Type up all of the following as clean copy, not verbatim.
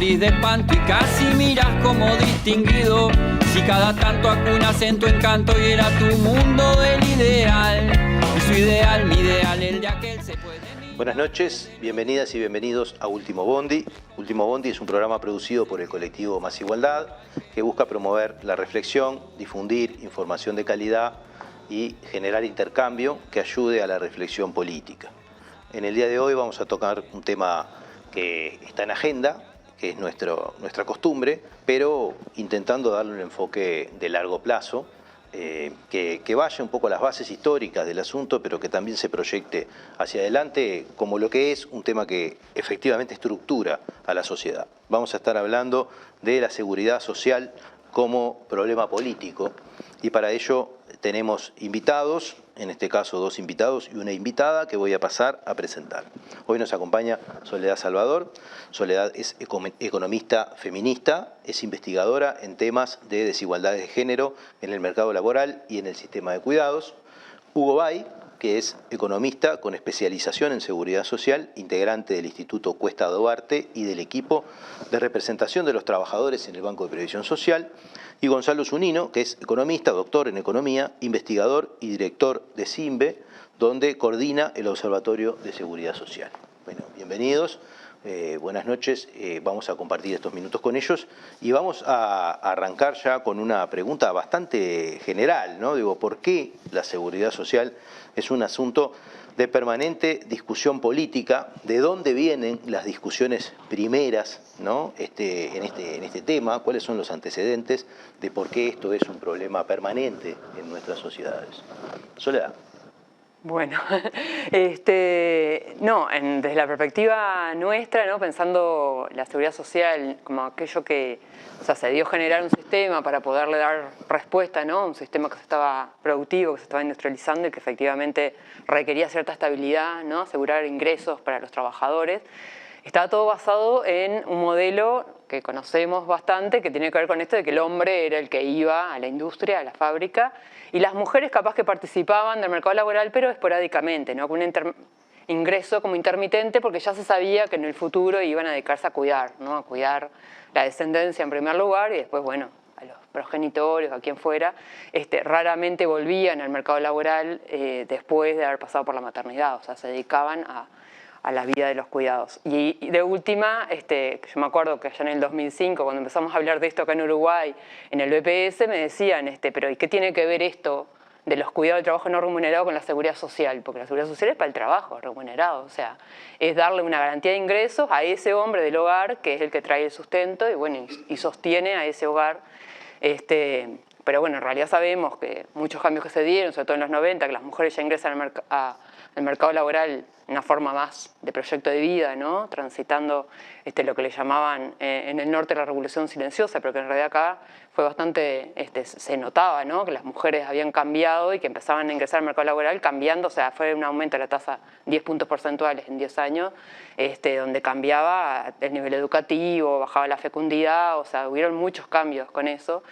morís de espanto y casi miras como distinguido. Si cada tanto acunas en tu encanto y era tu mundo del ideal. Y su ideal, mi ideal, el de aquel se puede... Buenas noches, bienvenidas y bienvenidos a Último Bondi. Último Bondi es un programa producido por el colectivo Más Igualdad que busca promover la reflexión, difundir información de calidad y generar intercambio que ayude a la reflexión política. En el día de hoy vamos a tocar un tema que está en agenda, que es nuestra costumbre, pero intentando darle un enfoque de largo plazo, que vaya un poco a las bases históricas del asunto, pero que también se proyecte hacia adelante como lo que es un tema que efectivamente estructura a la sociedad. Vamos a estar hablando de la seguridad social como problema político y para ello tenemos invitados, en este caso 2 invitados y una invitada que voy a pasar a presentar. Hoy nos acompaña Soledad Salvador. Soledad es economista feminista, es investigadora en temas de desigualdades de género en el mercado laboral y en el sistema de cuidados. Hugo Bay, que es economista con especialización en seguridad social, integrante del Instituto Cuesta Duarte y del equipo de representación de los trabajadores en el Banco de Previsión Social. Y Gonzalo Zunino, que es economista, doctor en economía, investigador y director de CIMBE, donde coordina el Observatorio de Seguridad Social. Bueno, bienvenidos, buenas noches, vamos a compartir estos minutos con ellos y vamos a arrancar ya con una pregunta bastante general, ¿no? Digo, ¿por qué la seguridad social es un asunto de permanente discusión política? ¿De dónde vienen las discusiones primeras, ¿no? en este tema? ¿Cuáles son los antecedentes de por qué esto es un problema permanente en nuestras sociedades? Soledad. Bueno, desde la perspectiva nuestra, ¿no? Pensando la seguridad social como aquello que, se dio generar un sistema para poderle dar respuesta, ¿no? Un sistema que se estaba productivo, que se estaba industrializando y que efectivamente requería cierta estabilidad, ¿no? Asegurar ingresos para los trabajadores. Estaba todo basado en un modelo que conocemos bastante, que tiene que ver con esto de que el hombre era el que iba a la industria, a la fábrica, y las mujeres capaz que participaban del mercado laboral, pero esporádicamente, ¿no? Con un ingreso como intermitente, porque ya se sabía que en el futuro iban a dedicarse a cuidar, ¿no? A cuidar la descendencia en primer lugar y después, bueno, a los progenitores, a quien fuera. Raramente volvían al mercado laboral después de haber pasado por la maternidad, o sea, se dedicaban a la vida de los cuidados. Y de última, yo me acuerdo que allá en el 2005, cuando empezamos a hablar de esto acá en Uruguay, en el BPS, me decían, pero ¿y qué tiene que ver esto de los cuidados de trabajo no remunerado con la seguridad social? Porque la seguridad social es para el trabajo remunerado, o sea, es darle una garantía de ingresos a ese hombre del hogar, que es el que trae el sustento y, bueno, y sostiene a ese hogar. Pero bueno, en realidad sabemos que muchos cambios que se dieron, sobre todo en los 90, que las mujeres ya ingresan al mercado laboral una forma más de proyecto de vida, ¿no? Transitando lo que le llamaban en el norte la revolución silenciosa, pero que en realidad acá fue bastante, se notaba, ¿no? Que las mujeres habían cambiado y que empezaban a ingresar al mercado laboral cambiando, o sea, fue un aumento de la tasa 10 puntos porcentuales en 10 años, donde cambiaba el nivel educativo, bajaba la fecundidad, o sea, hubieron muchos cambios con eso.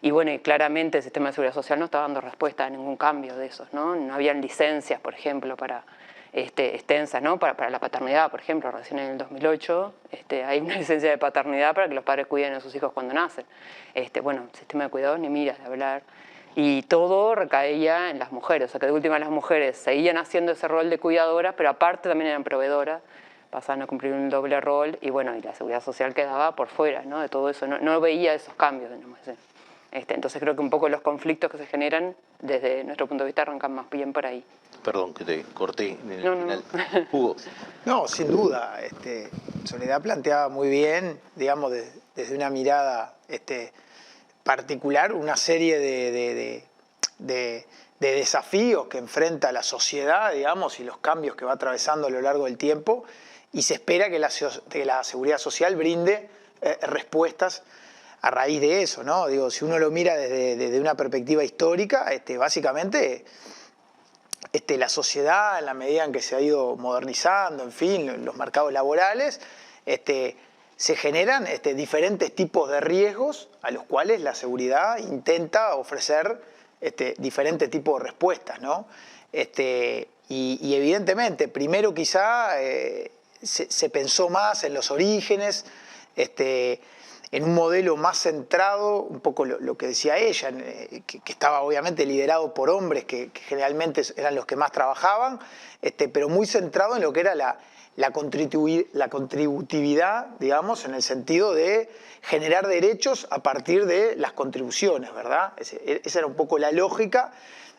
Y bueno, y claramente el sistema de seguridad social no estaba dando respuesta a ningún cambio de esos, ¿no? No habían licencias, por ejemplo, para extensas, ¿no? Para la paternidad, por ejemplo, recién en el 2008 hay una licencia de paternidad para que los padres cuiden a sus hijos cuando nacen. Bueno, el sistema de cuidados ni miras de hablar. Y todo recaía en las mujeres, o sea que de última las mujeres seguían haciendo ese rol de cuidadoras, pero aparte también eran proveedoras, pasaban a cumplir un doble rol y bueno, y la seguridad social quedaba por fuera, ¿no? De todo eso, no veía esos cambios, digamos. Entonces creo que un poco los conflictos que se generan desde nuestro punto de vista arrancan más bien por ahí. Perdón que te corté en el final. No. Hugo. No, sin duda. Soledad planteaba muy bien, digamos, desde una mirada particular, una serie de desafíos que enfrenta la sociedad, digamos, y los cambios que va atravesando a lo largo del tiempo, y se espera que la seguridad social brinde respuestas a raíz de eso, ¿no? Digo, si uno lo mira desde una perspectiva histórica, básicamente la sociedad, en la medida en que se ha ido modernizando, en fin, los mercados laborales, se generan diferentes tipos de riesgos a los cuales la seguridad intenta ofrecer diferentes tipos de respuestas, ¿no? Y evidentemente, primero quizá se pensó más en los orígenes, en un modelo más centrado, un poco lo que decía ella, que estaba obviamente liderado por hombres que generalmente eran los que más trabajaban, pero muy centrado en lo que era la contributividad, digamos, en el sentido de generar derechos a partir de las contribuciones, ¿verdad? Esa era un poco la lógica,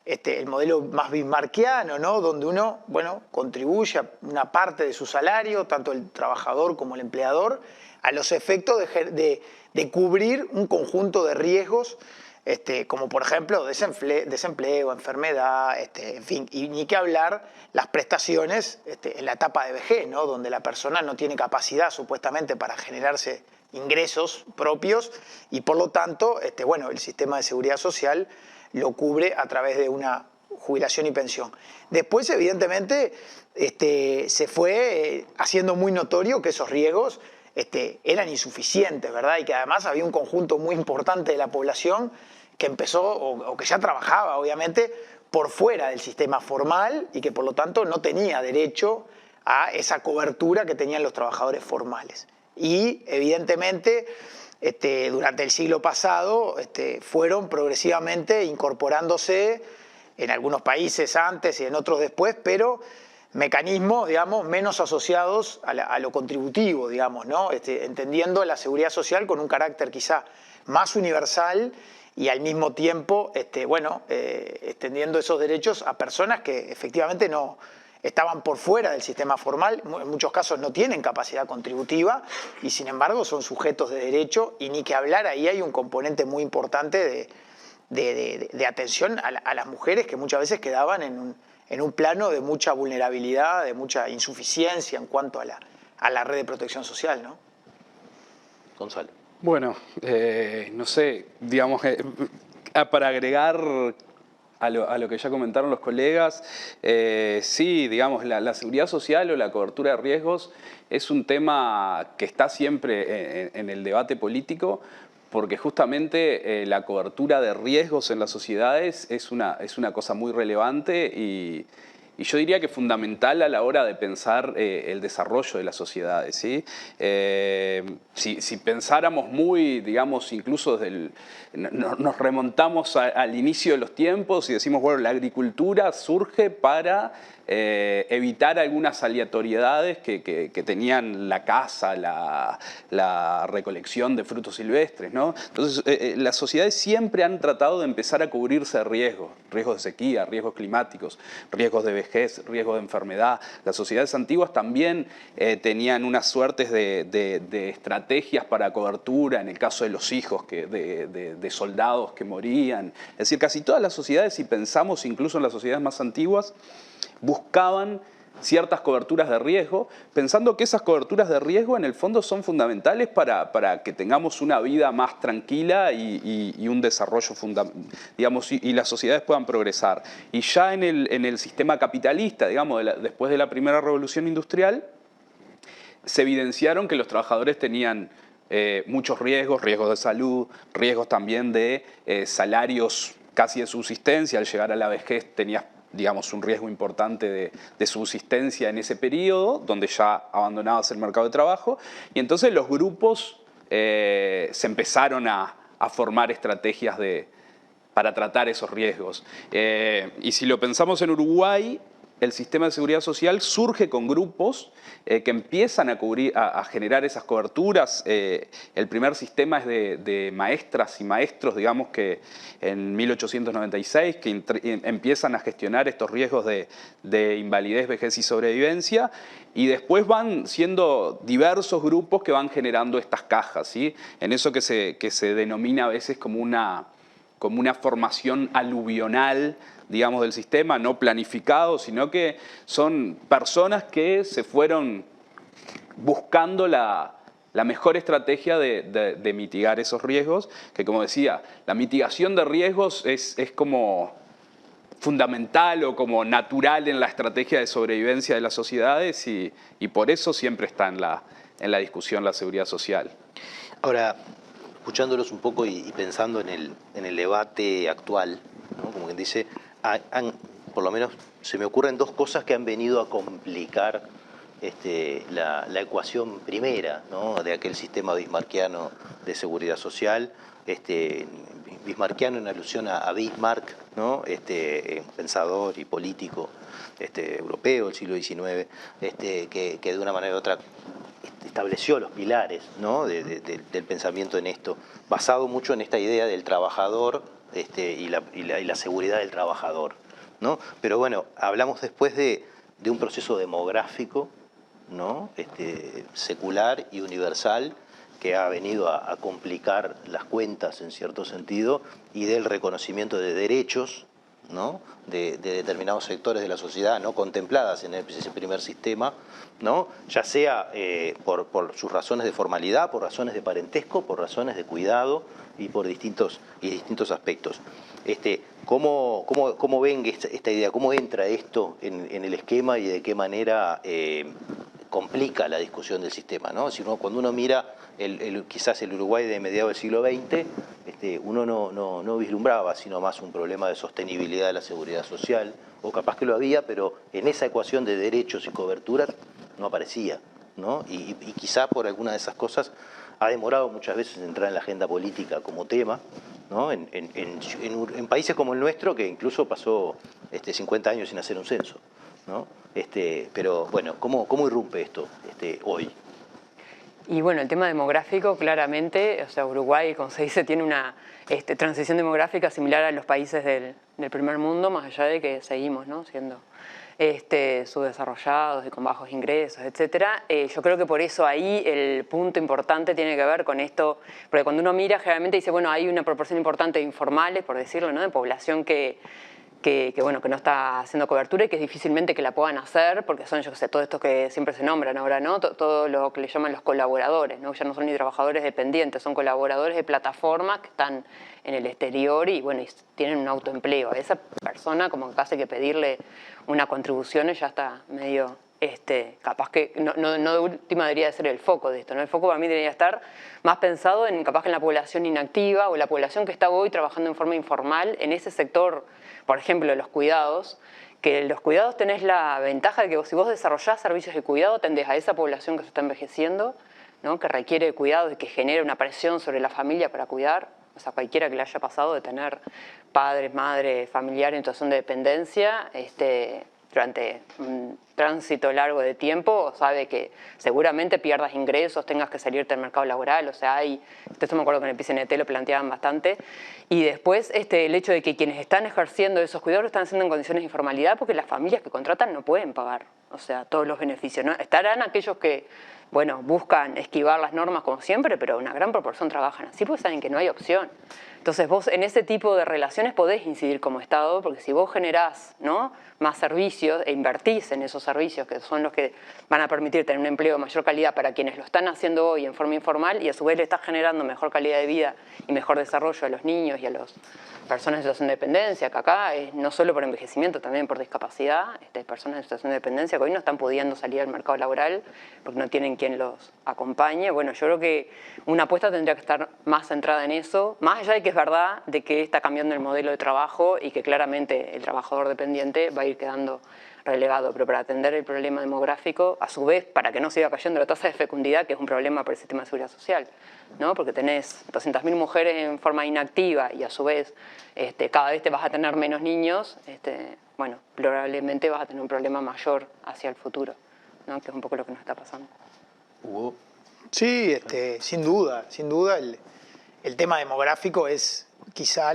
el modelo más bismarckiano, ¿no? Donde uno, bueno, contribuye una parte de su salario, tanto el trabajador como el empleador, a los efectos de cubrir un conjunto de riesgos, como por ejemplo desempleo, enfermedad, en fin, y ni que hablar las prestaciones en la etapa de vejez, ¿no? Donde la persona no tiene capacidad supuestamente para generarse ingresos propios y por lo tanto, bueno, el sistema de seguridad social lo cubre a través de una jubilación y pensión. Después, evidentemente, se fue haciendo muy notorio que esos riesgos eran insuficientes, ¿verdad? Y que además había un conjunto muy importante de la población que empezó, o que ya trabajaba, obviamente, por fuera del sistema formal y que por lo tanto no tenía derecho a esa cobertura que tenían los trabajadores formales. Y evidentemente, durante el siglo pasado, fueron progresivamente incorporándose, en algunos países antes y en otros después, pero mecanismos, digamos, menos asociados a lo contributivo, digamos, ¿no? Entendiendo la seguridad social con un carácter quizá más universal y al mismo tiempo, bueno, extendiendo esos derechos a personas que efectivamente no estaban por fuera del sistema formal, en muchos casos no tienen capacidad contributiva y sin embargo son sujetos de derecho, y ni que hablar, ahí hay un componente muy importante de atención a las mujeres que muchas veces quedaban en un plano de mucha vulnerabilidad, de mucha insuficiencia en cuanto a la red de protección social, ¿no? Gonzalo. Bueno, no sé, digamos, para agregar a lo que ya comentaron los colegas, sí, digamos, la seguridad social o la cobertura de riesgos es un tema que está siempre en el debate político, porque justamente la cobertura de riesgos en las sociedades es una cosa muy relevante y yo diría que fundamental a la hora de pensar el desarrollo de las sociedades, ¿sí? Si pensáramos muy, digamos, incluso nos remontamos al inicio de los tiempos y decimos, bueno, la agricultura surge para evitar algunas aleatoriedades que tenían la caza, la recolección de frutos silvestres, ¿no? Entonces, las sociedades siempre han tratado de empezar a cubrirse de riesgos de sequía, riesgos climáticos, riesgos de vejez, riesgos de enfermedad. Las sociedades antiguas también tenían unas suertes de estrategias para cobertura, en el caso de los hijos de soldados que morían. Es decir, casi todas las sociedades, si pensamos incluso en las sociedades más antiguas, buscaban ciertas coberturas de riesgo, pensando que esas coberturas de riesgo en el fondo son fundamentales para que tengamos una vida más tranquila y un desarrollo, digamos, y las sociedades puedan progresar. Y ya en el sistema capitalista, digamos, después de la primera revolución industrial, se evidenciaron que los trabajadores tenían muchos riesgos de salud, riesgos también de salarios casi de subsistencia. Al llegar a la vejez tenías, digamos, un riesgo importante de subsistencia en ese periodo, donde ya abandonabas el mercado de trabajo, y entonces los grupos se empezaron a formar estrategias para tratar esos riesgos. Y si lo pensamos en Uruguay, el sistema de seguridad social surge con grupos que empiezan a generar esas coberturas. El primer sistema es de maestras y maestros, digamos, que en 1896, que empiezan a gestionar estos riesgos de invalidez, vejez y sobrevivencia, y después van siendo diversos grupos que van generando estas cajas, ¿sí? En eso que se denomina a veces como una formación aluvional, digamos, del sistema, no planificado, sino que son personas que se fueron buscando la mejor estrategia de mitigar esos riesgos, que, como decía, la mitigación de riesgos es como fundamental o como natural en la estrategia de sobrevivencia de las sociedades y por eso siempre está en la discusión la seguridad social. Ahora, escuchándolos un poco y pensando en el debate actual, ¿no? Como quien dice, por lo menos se me ocurren dos cosas que han venido a complicar la ecuación primera, ¿no?, de aquel sistema bismarckiano de seguridad social, bismarckiano en alusión a Bismarck, ¿no?, pensador y político europeo del siglo XIX, que de una manera u otra estableció los pilares, ¿no?, del pensamiento en esto, basado mucho en esta idea del trabajador y la seguridad del trabajador, ¿no? Pero bueno, hablamos después de un proceso demográfico, ¿no?, secular y universal, que ha venido a complicar las cuentas en cierto sentido, y del reconocimiento de derechos, ¿no?, de determinados sectores de la sociedad no contempladas en ese primer sistema, ¿no?, ya sea por sus razones de formalidad, por razones de parentesco, por razones de cuidado y por distintos aspectos. ¿Cómo ven esta idea? ¿Cómo entra esto en el esquema y de qué manera complica la discusión del sistema, ¿no? Si cuando uno mira quizás el Uruguay de mediados del siglo XX, uno no vislumbraba sino más un problema de sostenibilidad de la seguridad social, o capaz que lo había, pero en esa ecuación de derechos y coberturas no aparecía, ¿no? Y quizá por alguna de esas cosas ha demorado muchas veces en entrar en la agenda política como tema, ¿no?, en países como el nuestro, que incluso pasó 50 años sin hacer un censo, ¿no? Pero bueno, ¿cómo irrumpe esto hoy? Y bueno, el tema demográfico, claramente, o sea, Uruguay, como se dice, tiene una transición demográfica similar a los países del primer mundo, más allá de que seguimos, ¿no?, siendo subdesarrollados y con bajos ingresos, etcétera. Yo creo que por eso ahí el punto importante tiene que ver con esto, porque cuando uno mira generalmente dice, bueno, hay una proporción importante de informales, por decirlo, ¿no?, de población que no está haciendo cobertura y que es difícilmente que la puedan hacer, porque son, yo que sé, todo esto que siempre se nombran ahora, ¿no?, todo lo que le llaman los colaboradores, ¿no?, ya no son ni trabajadores dependientes, son colaboradores de plataformas que están en el exterior y, bueno, y tienen un autoempleo. A esa persona como que casi que pedirle una contribución ya está medio, capaz que, no de última debería ser el foco de esto, ¿no? El foco para mí debería estar más pensado en capaz que en la población inactiva o la población que está hoy trabajando en forma informal en ese sector, por ejemplo, los cuidados, que los cuidados tenés la ventaja de que si vos desarrollás servicios de cuidado, atendés a esa población que se está envejeciendo, ¿no?, que requiere cuidado y que genera una presión sobre la familia para cuidar. O sea, cualquiera que le haya pasado de tener padres, madres, familiares en situación de dependencia, durante un tránsito largo de tiempo, sabe que seguramente pierdas ingresos, tengas que salirte del mercado laboral, o sea, esto me acuerdo que en el PCNT lo planteaban bastante, y después el hecho de que quienes están ejerciendo esos cuidados lo están haciendo en condiciones de informalidad porque las familias que contratan no pueden pagar, o sea, todos los beneficios, ¿no? Estarán aquellos que, bueno, buscan esquivar las normas como siempre, pero una gran proporción trabajan así porque saben que no hay opción. Entonces vos en ese tipo de relaciones podés incidir como Estado, porque si vos generás, ¿no?, más servicios e invertís en esos servicios que son los que van a permitir tener un empleo de mayor calidad para quienes lo están haciendo hoy en forma informal y a su vez le estás generando mejor calidad de vida y mejor desarrollo a los niños y a las personas en situación de dependencia, que acá es no solo por envejecimiento, también por discapacidad, personas en situación de dependencia que hoy no están pudiendo salir al mercado laboral porque no tienen quien los acompañe. Bueno, yo creo que una apuesta tendría que estar más centrada en eso, más allá de que es verdad de que está cambiando el modelo de trabajo y que claramente el trabajador dependiente va a ir quedando relegado, pero para atender el problema demográfico, a su vez, para que no siga cayendo la tasa de fecundidad, que es un problema para el sistema de seguridad social, ¿no?, porque tenés 200.000 mujeres en forma inactiva y a su vez cada vez te vas a tener menos niños, bueno, probablemente vas a tener un problema mayor hacia el futuro, ¿no?, que es un poco lo que nos está pasando. Hugo. Sí, sin duda el tema demográfico es quizá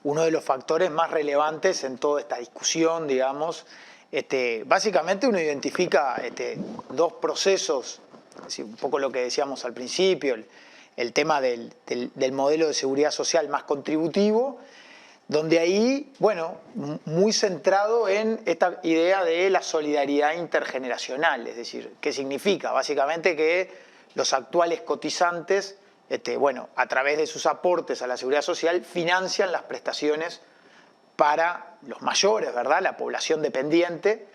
uno de los factores más relevantes en toda esta discusión, digamos. Básicamente uno identifica dos procesos, es decir, un poco lo que decíamos al principio, el tema del modelo de seguridad social más contributivo, donde ahí, bueno, muy centrado en esta idea de la solidaridad intergeneracional, es decir, ¿qué significa? Básicamente que los actuales cotizantes, bueno, a través de sus aportes a la seguridad social, financian las prestaciones para los mayores, ¿verdad?, la población dependiente,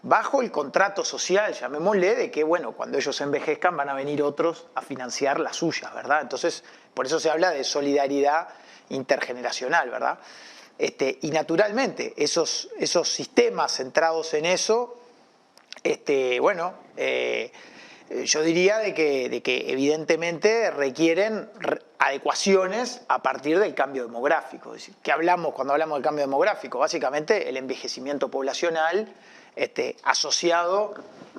bajo el contrato social, llamémosle, de que, bueno, cuando ellos envejezcan van a venir otros a financiar las suyas, ¿verdad? Entonces, por eso se habla de solidaridad intergeneracional, ¿verdad? Y naturalmente, esos sistemas centrados en eso bueno, yo diría de que evidentemente requieren adecuaciones a partir del cambio demográfico. Es decir, ¿qué hablamos cuando hablamos del cambio demográfico? Básicamente el envejecimiento poblacional asociado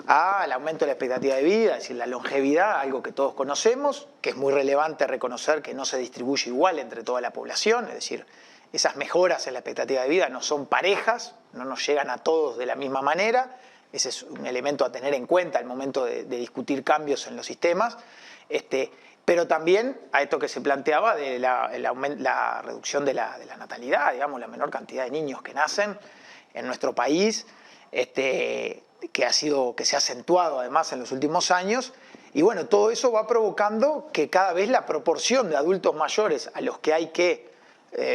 al aumento de la expectativa de vida, es decir, la longevidad, algo que todos conocemos, que es muy relevante reconocer que no se distribuye igual entre toda la población, es decir, esas mejoras en la expectativa de vida no son parejas, no nos llegan a todos de la misma manera. Ese es un elemento a tener en cuenta al momento de discutir cambios en los sistemas. Pero también a esto que se planteaba de la reducción de la natalidad, digamos, la menor cantidad de niños que nacen en nuestro país, que se ha acentuado además en los últimos años. Y bueno, todo eso va provocando que cada vez la proporción de adultos mayores a los que hay que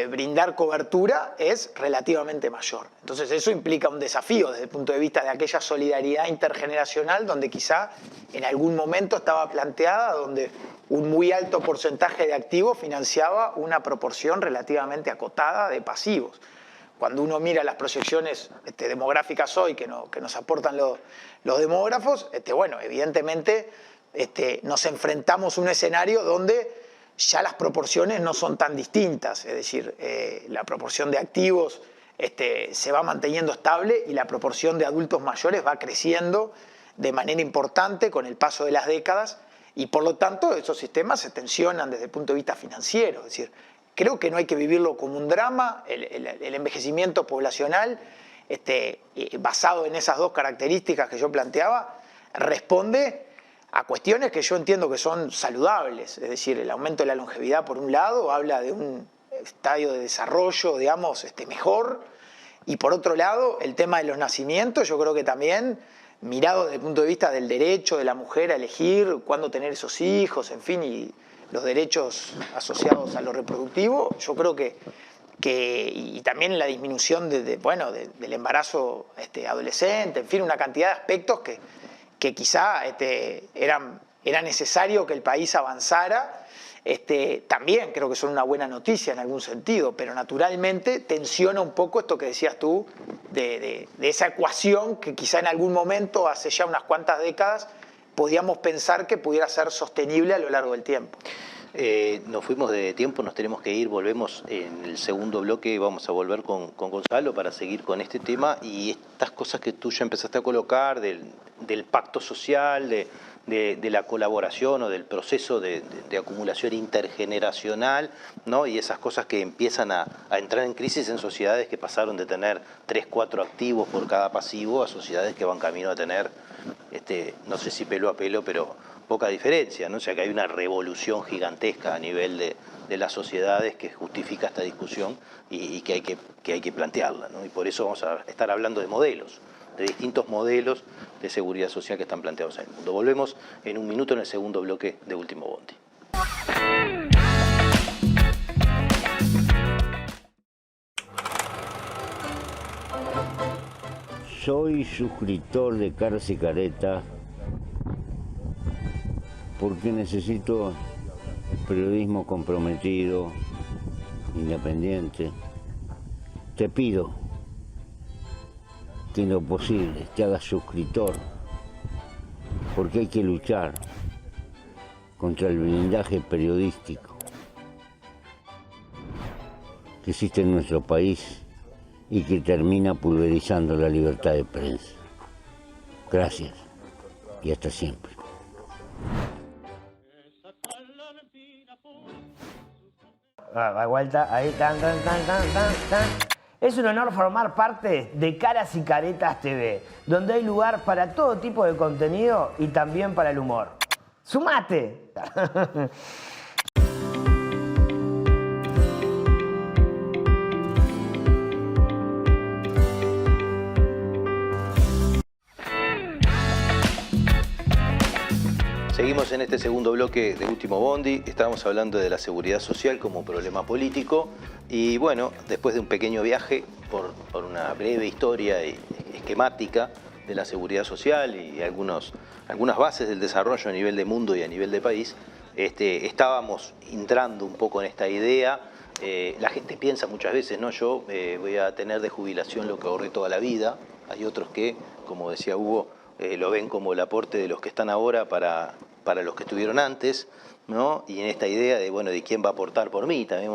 brindar cobertura es relativamente mayor. Entonces eso implica un desafío desde el punto de vista de aquella solidaridad intergeneracional donde quizá en algún momento estaba planteada, donde un muy alto porcentaje de activos financiaba una proporción relativamente acotada de pasivos. Cuando uno mira las proyecciones demográficas hoy que nos aportan los demógrafos, bueno, evidentemente nos enfrentamos a un escenario donde ya las proporciones no son tan distintas, es decir, la proporción de activos se va manteniendo estable y la proporción de adultos mayores va creciendo de manera importante con el paso de las décadas y por lo tanto esos sistemas se tensionan desde el punto de vista financiero, es decir, creo que no hay que vivirlo como un drama, el envejecimiento poblacional basado en esas dos características que yo planteaba responde a cuestiones que yo entiendo que son saludables, es decir, el aumento de la longevidad por un lado habla de un estadio de desarrollo, digamos, mejor, y por otro lado el tema de los nacimientos yo creo que también mirado desde el punto de vista del derecho de la mujer a elegir cuándo tener esos hijos, en fin, y los derechos asociados a lo reproductivo, yo creo que y también la disminución del embarazo adolescente, en fin, una cantidad de aspectos que quizá era necesario que el país avanzara, también creo que son una buena noticia en algún sentido, pero naturalmente tensiona un poco esto que decías tú, de esa ecuación que quizá en algún momento, hace ya unas cuantas décadas, podíamos pensar que pudiera ser sostenible a lo largo del tiempo. Nos fuimos de tiempo, nos tenemos que ir, volvemos en el segundo bloque, vamos a volver con Gonzalo para seguir con este tema y estas cosas que tú ya empezaste a colocar del pacto social, de la colaboración o del proceso de acumulación intergeneracional, ¿no? Y esas cosas que empiezan a entrar en crisis en sociedades que pasaron de tener 3, 4 activos por cada pasivo a sociedades que van camino a tener, no sé si pelo a pelo, pero poca diferencia, ¿no? O sea que hay una revolución gigantesca a nivel de las sociedades que justifica esta discusión y que hay que plantearla, ¿no? Y por eso vamos a estar hablando de modelos, de distintos modelos de seguridad social que están planteados en el mundo. Volvemos en un minuto en el segundo bloque de Último Bondi. Soy suscriptor de Caras y Caretas porque necesito periodismo comprometido, independiente. Te pido que en lo posible te hagas suscriptor, porque hay que luchar contra el blindaje periodístico que existe en nuestro país y que termina pulverizando la libertad de prensa. Gracias y hasta siempre. Vuelta, ahí, tan. Es un honor formar parte de Caras y Caretas TV, donde hay lugar para todo tipo de contenido y también para el humor. ¡Sumate! Seguimos en este segundo bloque de Último Bondi, estábamos hablando de la seguridad social como problema político y bueno, después de un pequeño viaje por una breve historia esquemática de la seguridad social y algunas bases del desarrollo a nivel de mundo y a nivel de país, estábamos entrando un poco en esta idea. La gente piensa muchas veces, ¿no? Yo voy a tener de jubilación lo que ahorré toda la vida, hay otros que, como decía Hugo, lo ven como el aporte de los que están ahora para los que estuvieron antes, ¿no? Y en esta idea de, bueno, de quién va a aportar por mí. También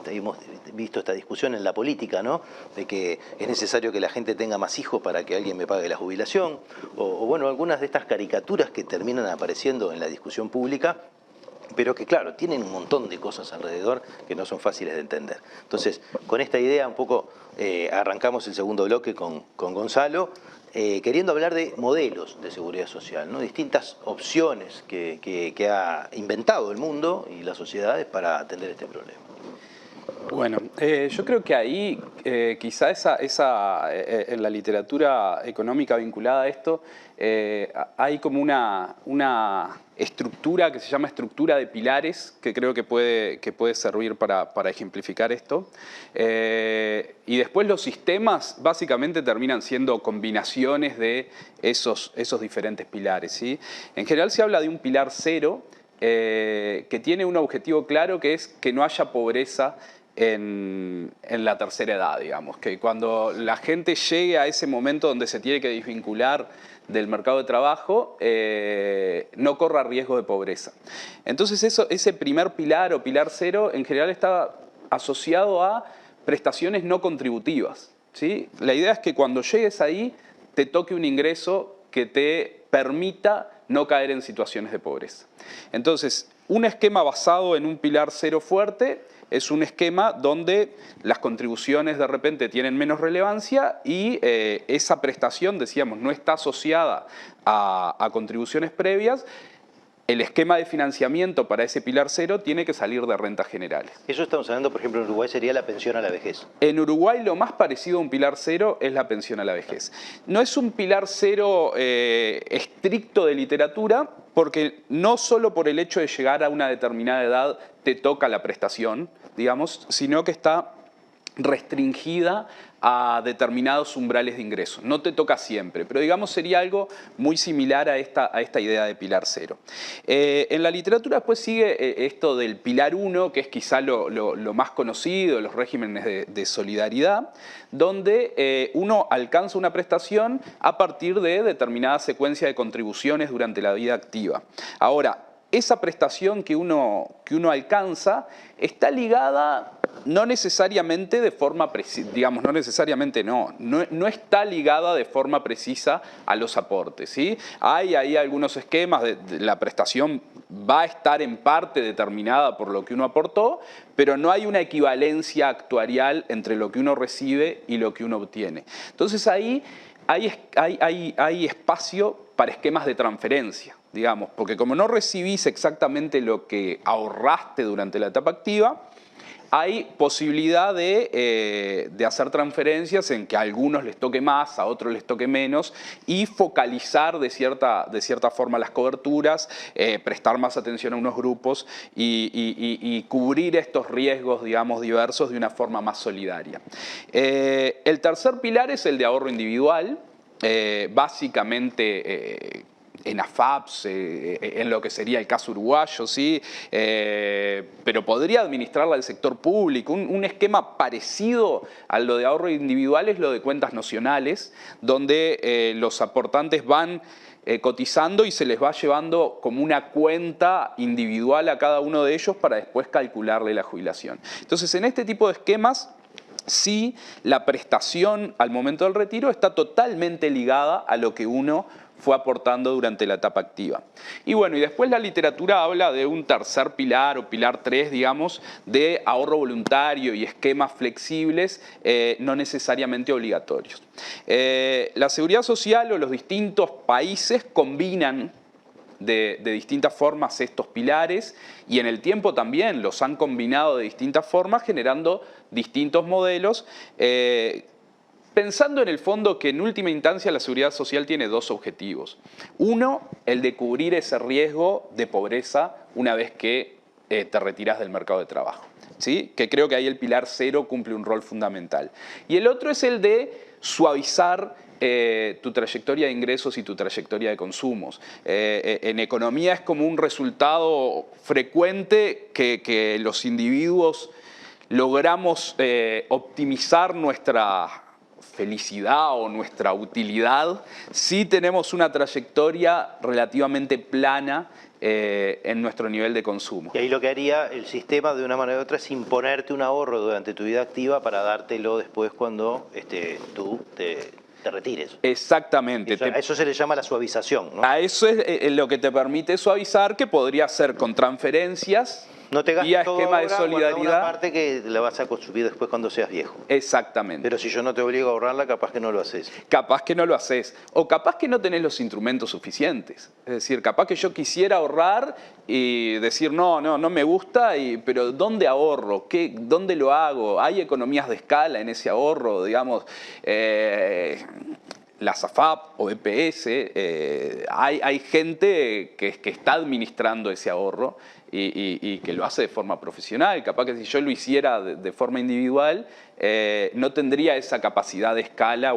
hemos visto esta discusión en la política, ¿no? De que es necesario que la gente tenga más hijos para que alguien me pague la jubilación. O bueno, algunas de estas caricaturas que terminan apareciendo en la discusión pública, pero que claro, tienen un montón de cosas alrededor que no son fáciles de entender. Entonces, con esta idea un poco arrancamos el segundo bloque con Gonzalo, queriendo hablar de modelos de seguridad social, ¿no? Distintas opciones que ha inventado el mundo y las sociedades para atender este problema. Bueno, yo creo que ahí quizá en la literatura económica vinculada a esto hay como una estructura que se llama estructura de pilares que creo que puede servir para ejemplificar esto. Y después los sistemas básicamente terminan siendo combinaciones de esos diferentes pilares, ¿sí? En general se habla de un pilar cero que tiene un objetivo claro, que es que no haya pobreza en la tercera edad, digamos, que cuando la gente llegue a ese momento donde se tiene que desvincular del mercado de trabajo, no corra riesgo de pobreza. Entonces ese primer pilar o pilar cero en general está asociado a prestaciones no contributivas, ¿sí? La idea es que cuando llegues ahí te toque un ingreso que te permita no caer en situaciones de pobreza. Entonces, un esquema basado en un pilar cero fuerte es un esquema donde las contribuciones de repente tienen menos relevancia y esa prestación, decíamos, no está asociada a contribuciones previas. El esquema de financiamiento para ese pilar cero tiene que salir de rentas generales. Eso estamos hablando, por ejemplo, en Uruguay sería la pensión a la vejez. En Uruguay lo más parecido a un pilar cero es la pensión a la vejez. No es un pilar cero estricto de literatura, porque no solo por el hecho de llegar a una determinada edad te toca la prestación, digamos, sino que está restringida a determinados umbrales de ingresos. No te toca siempre, pero digamos sería algo muy similar a esta idea de pilar cero. En la literatura después sigue esto del pilar 1, que es quizá lo más conocido, los regímenes de solidaridad, donde uno alcanza una prestación a partir de determinada secuencia de contribuciones durante la vida activa. Ahora, esa prestación que uno alcanza está ligada no necesariamente de forma precisa, digamos, no está ligada de forma precisa a los aportes, ¿sí? Hay ahí algunos esquemas de la prestación va a estar en parte determinada por lo que uno aportó, pero no hay una equivalencia actuarial entre lo que uno recibe y lo que uno obtiene. Entonces ahí hay espacio para esquemas de transferencia, digamos, porque como no recibís exactamente lo que ahorraste durante la etapa activa, hay posibilidad de hacer transferencias en que a algunos les toque más, a otros les toque menos, y focalizar de cierta forma las coberturas, prestar más atención a unos grupos y cubrir estos riesgos, digamos, diversos de una forma más solidaria. El tercer pilar es el de ahorro individual, básicamente en AFAPs, en lo que sería el caso uruguayo, ¿sí? Pero podría administrarla el sector público. Un esquema parecido a lo de ahorro individual es lo de cuentas nocionales, donde los aportantes van cotizando y se les va llevando como una cuenta individual a cada uno de ellos para después calcularle la jubilación. Entonces, en este tipo de esquemas, sí, la prestación al momento del retiro está totalmente ligada a lo que uno fue aportando durante la etapa activa. Y bueno, y después la literatura habla de un tercer pilar o pilar 3, digamos, de ahorro voluntario y esquemas flexibles, no necesariamente obligatorios. La seguridad social o los distintos países combinan de distintas formas estos pilares y en el tiempo también los han combinado de distintas formas, generando distintos modelos, pensando en el fondo que en última instancia la seguridad social tiene dos objetivos. Uno, el de cubrir ese riesgo de pobreza una vez que te retiras del mercado de trabajo, ¿sí? Que creo que ahí el pilar 0 cumple un rol fundamental. Y el otro es el de suavizar tu trayectoria de ingresos y tu trayectoria de consumos. En economía es como un resultado frecuente que los individuos logramos optimizar nuestra felicidad o nuestra utilidad, sí tenemos una trayectoria relativamente plana en nuestro nivel de consumo. Y ahí lo que haría el sistema de una manera u otra es imponerte un ahorro durante tu vida activa para dártelo después cuando tú te retires. Exactamente. A eso se le llama la suavización, ¿no? A eso es lo que te permite suavizar, que podría ser con transferencias, No te gastes vía todo esquema de ahora, guarda solidaridad. una parte que la vas a consumir después cuando seas viejo. Exactamente. Pero si yo no te obligo a ahorrarla, capaz que no lo haces. Capaz que no lo haces, o capaz que no tenés los instrumentos suficientes. Es decir, capaz que yo quisiera ahorrar y decir, no me gusta, pero ¿dónde ahorro? ¿Dónde lo hago? ¿Hay economías de escala en ese ahorro? Digamos, la SAFAP o EPS, hay gente que está administrando ese ahorro y que lo hace de forma profesional. Capaz que si yo lo hiciera de forma individual, no tendría esa capacidad de escala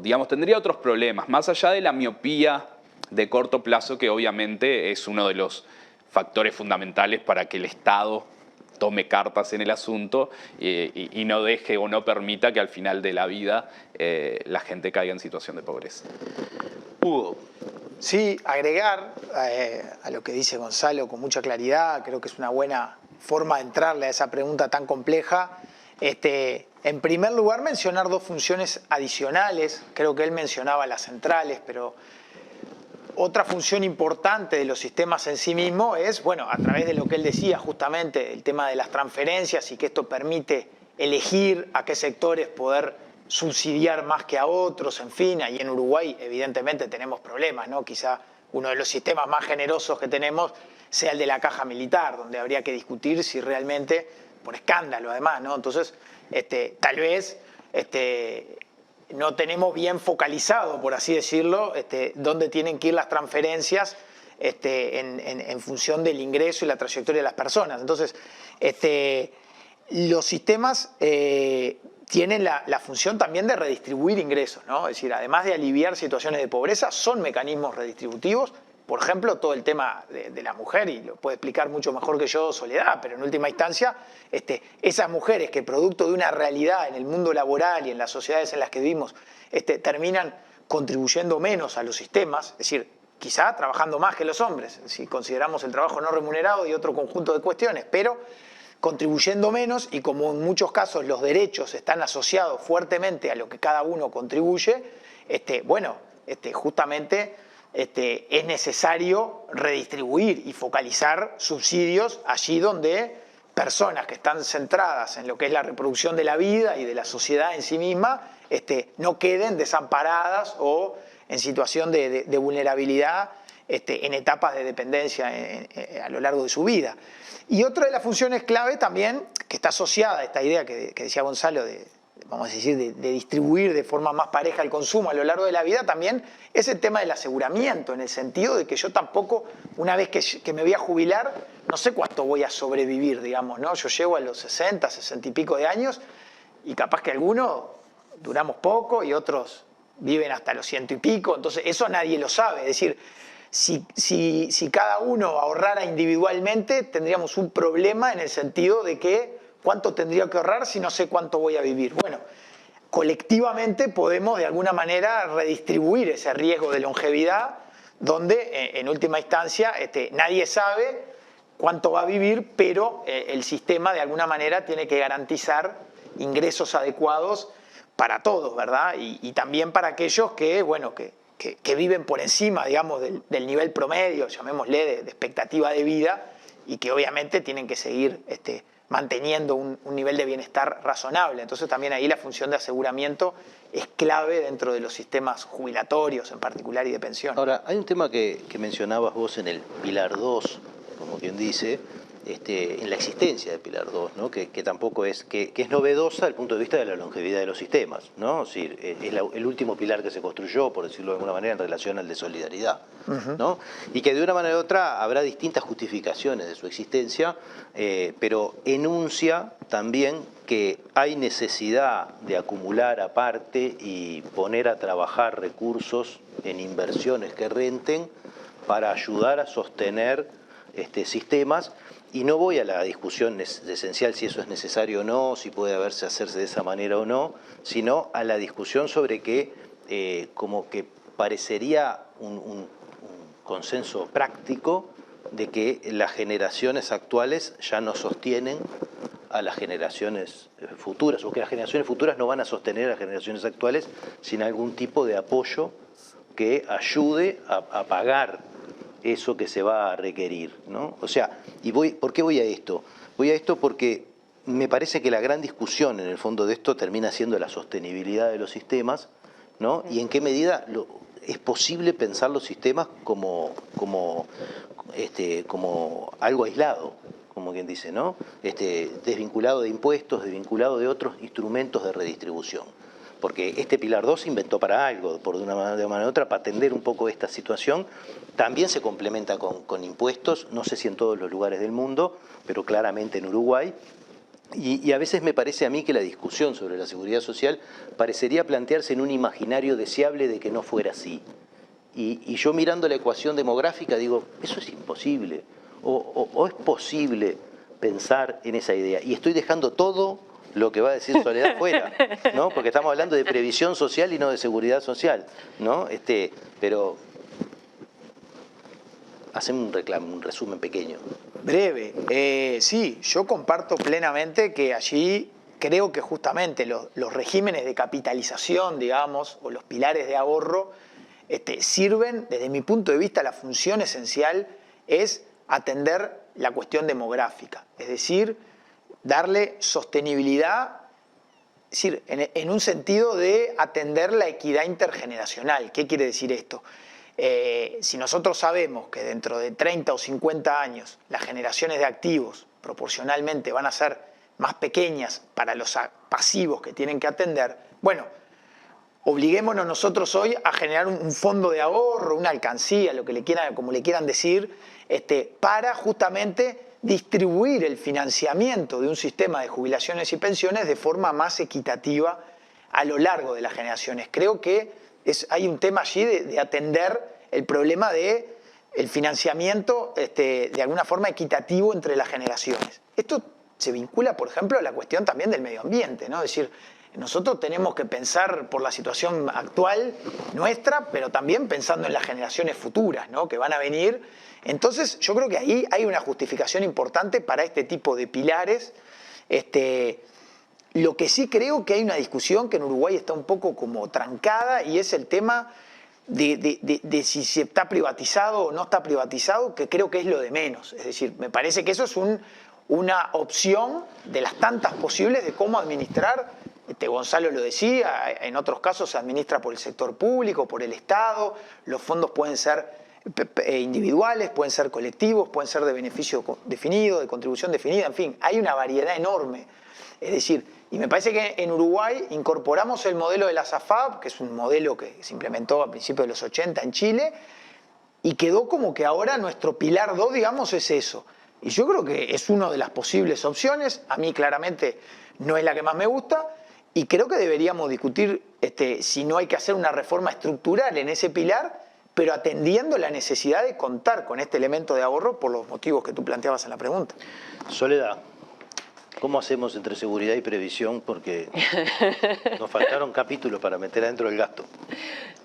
digamos, tendría otros problemas, más allá de la miopía de corto plazo, que obviamente es uno de los factores fundamentales para que el Estado tome cartas en el asunto y no deje o no permita que al final de la vida la gente caiga en situación de pobreza. Hugo. Sí, agregar a lo que dice Gonzalo con mucha claridad, creo que es una buena forma de entrarle a esa pregunta tan compleja. En primer lugar, mencionar dos funciones adicionales. Creo que él mencionaba las centrales, pero otra función importante de los sistemas en sí mismos es, bueno, a través de lo que él decía justamente, el tema de las transferencias y que esto permite elegir a qué sectores poder subsidiar más que a otros, en fin. Ahí en Uruguay evidentemente tenemos problemas, ¿no? Quizá uno de los sistemas más generosos que tenemos sea el de la caja militar, donde habría que discutir si realmente, por escándalo además, ¿no? Entonces, tal vez no tenemos bien focalizado, por así decirlo, dónde tienen que ir las transferencias en función del ingreso y la trayectoria de las personas. Entonces, los sistemas tienen la función también de redistribuir ingresos, ¿no? Es decir, además de aliviar situaciones de pobreza, son mecanismos redistributivos. Por ejemplo, todo el tema de la mujer, y lo puede explicar mucho mejor que yo Soledad, pero en última instancia, esas mujeres que producto de una realidad en el mundo laboral y en las sociedades en las que vivimos, terminan contribuyendo menos a los sistemas, es decir, quizá trabajando más que los hombres, si consideramos el trabajo no remunerado y otro conjunto de cuestiones, pero contribuyendo menos, y como en muchos casos los derechos están asociados fuertemente a lo que cada uno contribuye, justamente es necesario redistribuir y focalizar subsidios allí donde personas que están centradas en lo que es la reproducción de la vida y de la sociedad en sí misma no queden desamparadas o en situación de vulnerabilidad en etapas de dependencia a lo largo de su vida. Y otra de las funciones clave también, que está asociada a esta idea que decía Gonzalo, vamos a decir, de distribuir de forma más pareja el consumo a lo largo de la vida, también es el tema del aseguramiento, en el sentido de que yo tampoco, una vez que me voy a jubilar, no sé cuánto voy a sobrevivir, digamos, ¿no? Yo llego a los 60, 60 y pico de años y capaz que algunos duramos poco y otros viven hasta los 100 y pico, entonces eso nadie lo sabe. Es decir, si cada uno ahorrara individualmente, tendríamos un problema en el sentido de que cuánto tendría que ahorrar si no sé cuánto voy a vivir. Bueno, colectivamente podemos de alguna manera redistribuir ese riesgo de longevidad, donde en última instancia nadie sabe cuánto va a vivir, pero el sistema de alguna manera tiene que garantizar ingresos adecuados para todos, ¿verdad? Y también para aquellos que viven por encima, digamos, del nivel promedio, llamémosle, de expectativa de vida, y que obviamente tienen que seguir manteniendo un nivel de bienestar razonable. Entonces también ahí la función de aseguramiento es clave dentro de los sistemas jubilatorios en particular y de pensión. Ahora, hay un tema que mencionabas vos en el Pilar 2, como quien dice, en la existencia de Pilar 2, ¿no? que tampoco es, que es novedosa desde el punto de vista de la longevidad de los sistemas, ¿no? Es decir, es el último pilar que se construyó, por decirlo de alguna manera, en relación al de solidaridad, ¿no? Y que de una manera u otra habrá distintas justificaciones de su existencia, pero enuncia también que hay necesidad de acumular aparte y poner a trabajar recursos en inversiones que renten para ayudar a sostener sistemas Y no voy a la discusión esencial si eso es necesario o no, si puede hacerse de esa manera o no, sino a la discusión sobre que como que parecería un consenso práctico de que las generaciones actuales ya no sostienen a las generaciones futuras, o que las generaciones futuras no van a sostener a las generaciones actuales sin algún tipo de apoyo que ayude a pagar eso que se va a requerir, ¿no? O sea, ¿por qué voy a esto? Voy a esto porque me parece que la gran discusión en el fondo de esto termina siendo la sostenibilidad de los sistemas, ¿no? Y en qué medida es posible pensar los sistemas como algo aislado, como quien dice, ¿no? Desvinculado de impuestos, desvinculado de otros instrumentos de redistribución. Porque este Pilar 2 se inventó para algo, de una manera u otra, para atender un poco esta situación. También se complementa con impuestos, no sé si en todos los lugares del mundo, pero claramente en Uruguay. Y a veces me parece a mí que la discusión sobre la seguridad social parecería plantearse en un imaginario deseable de que no fuera así. Y yo mirando la ecuación demográfica digo, eso es imposible, o es posible pensar en esa idea. Y estoy dejando todo lo que va a decir Soledad fuera, ¿no? Porque estamos hablando de previsión social y no de seguridad social, ¿no? Pero hacemos un resumen pequeño. Breve. Sí, yo comparto plenamente que allí creo que justamente los regímenes de capitalización, digamos, o los pilares de ahorro, sirven, desde mi punto de vista, la función esencial es atender la cuestión demográfica, es decir, darle sostenibilidad, es decir, en un sentido de atender la equidad intergeneracional. ¿Qué quiere decir esto? Si nosotros sabemos que dentro de 30 o 50 años las generaciones de activos proporcionalmente van a ser más pequeñas para los pasivos que tienen que atender, bueno, obliguémonos nosotros hoy a generar un fondo de ahorro, una alcancía, como le quieran decir, para justamente distribuir el financiamiento de un sistema de jubilaciones y pensiones de forma más equitativa a lo largo de las generaciones. Creo que hay un tema allí de atender el problema del financiamiento de alguna forma equitativo entre las generaciones. Esto se vincula, por ejemplo, a la cuestión también del medio ambiente, ¿no? Es decir, nosotros tenemos que pensar por la situación actual nuestra, pero también pensando en las generaciones futuras, ¿no? Que van a venir. Entonces, yo creo que ahí hay una justificación importante para este tipo de pilares. Lo que sí creo que hay una discusión que en Uruguay está un poco como trancada y es el tema de si se está privatizado o no está privatizado, que creo que es lo de menos. Es decir, me parece que eso es una opción de las tantas posibles de cómo administrar. Gonzalo lo decía, en otros casos se administra por el sector público, por el Estado, los fondos pueden ser individuales, pueden ser colectivos, pueden ser de beneficio definido, de contribución definida, en fin, hay una variedad enorme. Es decir, y me parece que en Uruguay incorporamos el modelo de la SAFAP, que es un modelo que se implementó a principios de los 80 en Chile, y quedó como que ahora nuestro pilar 2, digamos, es eso. Y yo creo que es una de las posibles opciones, a mí claramente no es la que más me gusta, y creo que deberíamos discutir si no hay que hacer una reforma estructural en ese pilar, pero atendiendo la necesidad de contar con este elemento de ahorro por los motivos que tú planteabas en la pregunta. Soledad, ¿cómo hacemos entre seguridad y previsión? Porque nos faltaron capítulos para meter adentro del gasto.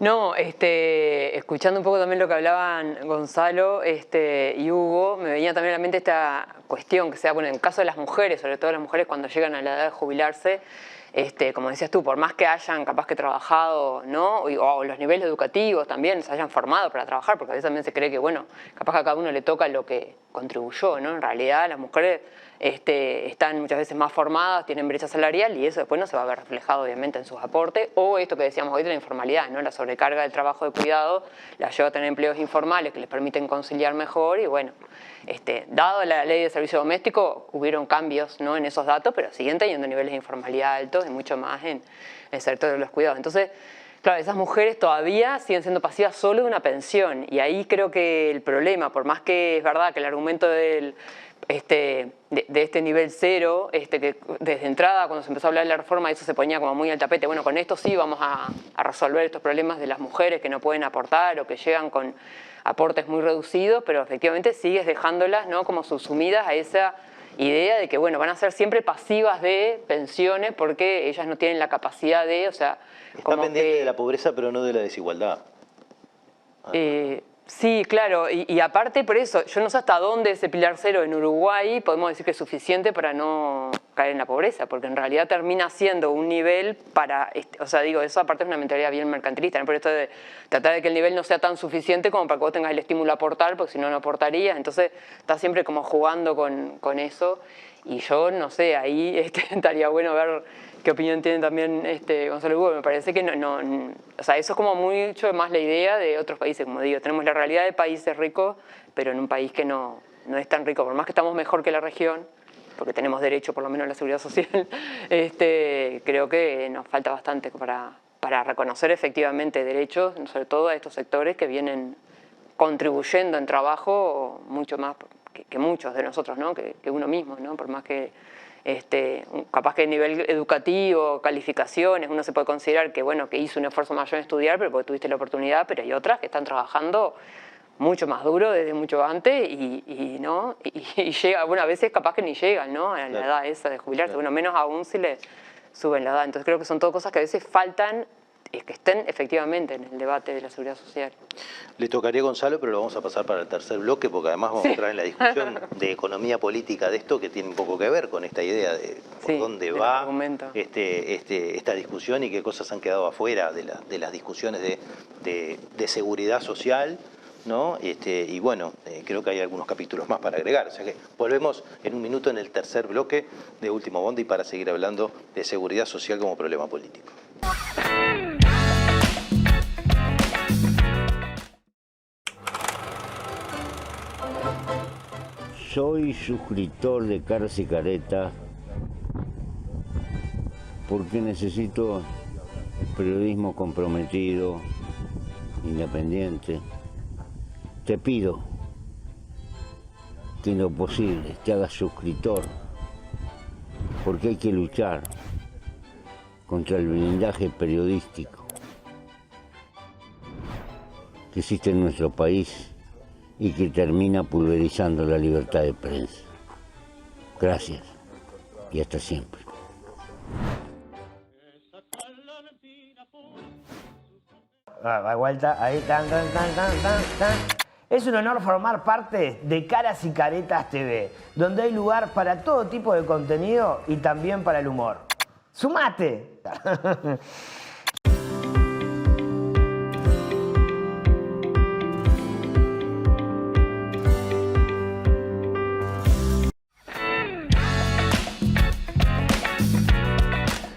No, escuchando un poco también lo que hablaban Gonzalo y Hugo, me venía también a la mente esta cuestión que se da, bueno, en el caso de las mujeres, sobre todo las mujeres cuando llegan a la edad de jubilarse, como decías tú, por más que hayan capaz que trabajado, ¿no? O los niveles educativos también se hayan formado para trabajar, porque a veces también se cree que, bueno, capaz que a cada uno le toca lo que contribuyó, ¿no? En realidad las mujeres están muchas veces más formadas, tienen brecha salarial y eso después no se va a ver reflejado obviamente en sus aportes, o esto que decíamos hoy de la informalidad, ¿no? La sobrecarga del trabajo de cuidado la lleva a tener empleos informales que les permiten conciliar mejor y bueno, dado la ley de servicio doméstico hubieron cambios, ¿no? En esos datos, pero siguen teniendo niveles de informalidad altos y mucho más en el sector de los cuidados. Entonces, Claro, esas mujeres todavía siguen siendo pasivas solo de una pensión y ahí creo que el problema, por más que es verdad que el argumento de este nivel cero, que desde entrada cuando se empezó a hablar de la reforma eso se ponía como muy al tapete, bueno, con esto sí vamos a resolver estos problemas de las mujeres que no pueden aportar o que llegan con aportes muy reducidos, pero efectivamente sigues dejándolas, ¿no?, como subsumidas a esa idea de que, bueno, van a ser siempre pasivas de pensiones porque ellas no tienen la capacidad de, o sea, Está como pendiente que, de la pobreza, pero no de la desigualdad. sí, claro, y aparte por eso, yo no sé hasta dónde ese pilar cero en Uruguay podemos decir que es suficiente para no caer en la pobreza, porque en realidad termina siendo un nivel para, o sea, digo, eso aparte es una mentalidad bien mercantilista, ¿no? Por esto de tratar de que el nivel no sea tan suficiente como para que vos tengas el estímulo a aportar, porque si no, no aportarías, entonces estás siempre como jugando con eso, y yo, no sé, ahí estaría bueno ver qué opinión tiene también Gonzalo Hugo. Me parece que o sea, eso es como mucho más la idea de otros países, como digo, tenemos la realidad de países ricos, pero en un país que no es tan rico, por más que estamos mejor que la región, porque tenemos derecho por lo menos a la seguridad social, creo que nos falta bastante para reconocer efectivamente derechos, sobre todo a estos sectores que vienen contribuyendo en trabajo mucho más que muchos de nosotros, ¿no? que uno mismo, ¿no? Por más que capaz que a nivel educativo, calificaciones, uno se puede considerar que, bueno, que hizo un esfuerzo mayor en estudiar, pero porque tuviste la oportunidad, pero hay otras que están trabajando mucho más duro desde mucho antes y llega, bueno, a veces capaz que ni llegan, ¿no?, a la edad esa de jubilarse, bueno, menos aún si le suben la edad. Entonces creo que son todas cosas que a veces faltan que estén efectivamente en el debate de la seguridad social. Le tocaría a Gonzalo, pero lo vamos a pasar para el tercer bloque, porque además vamos a entrar en la discusión de economía política de esto, que tiene un poco que ver con esta idea de por dónde va esta discusión y qué cosas han quedado afuera de las discusiones de seguridad social, ¿no? Y bueno, creo que hay algunos capítulos más para agregar. O sea que volvemos en un minuto en el tercer bloque de Último Bondi para seguir hablando de seguridad social como problema político. Soy suscriptor de Caras y Caretas porque necesito periodismo comprometido, independiente. Te pido que en lo posible te hagas suscriptor, porque hay que luchar contra el blindaje periodístico que existe en nuestro país y que termina pulverizando la libertad de prensa. Gracias y hasta siempre. Vuelta, ahí, tan. Es un honor formar parte de Caras y Caretas TV, donde hay lugar para todo tipo de contenido y también para el humor. ¡Sumate!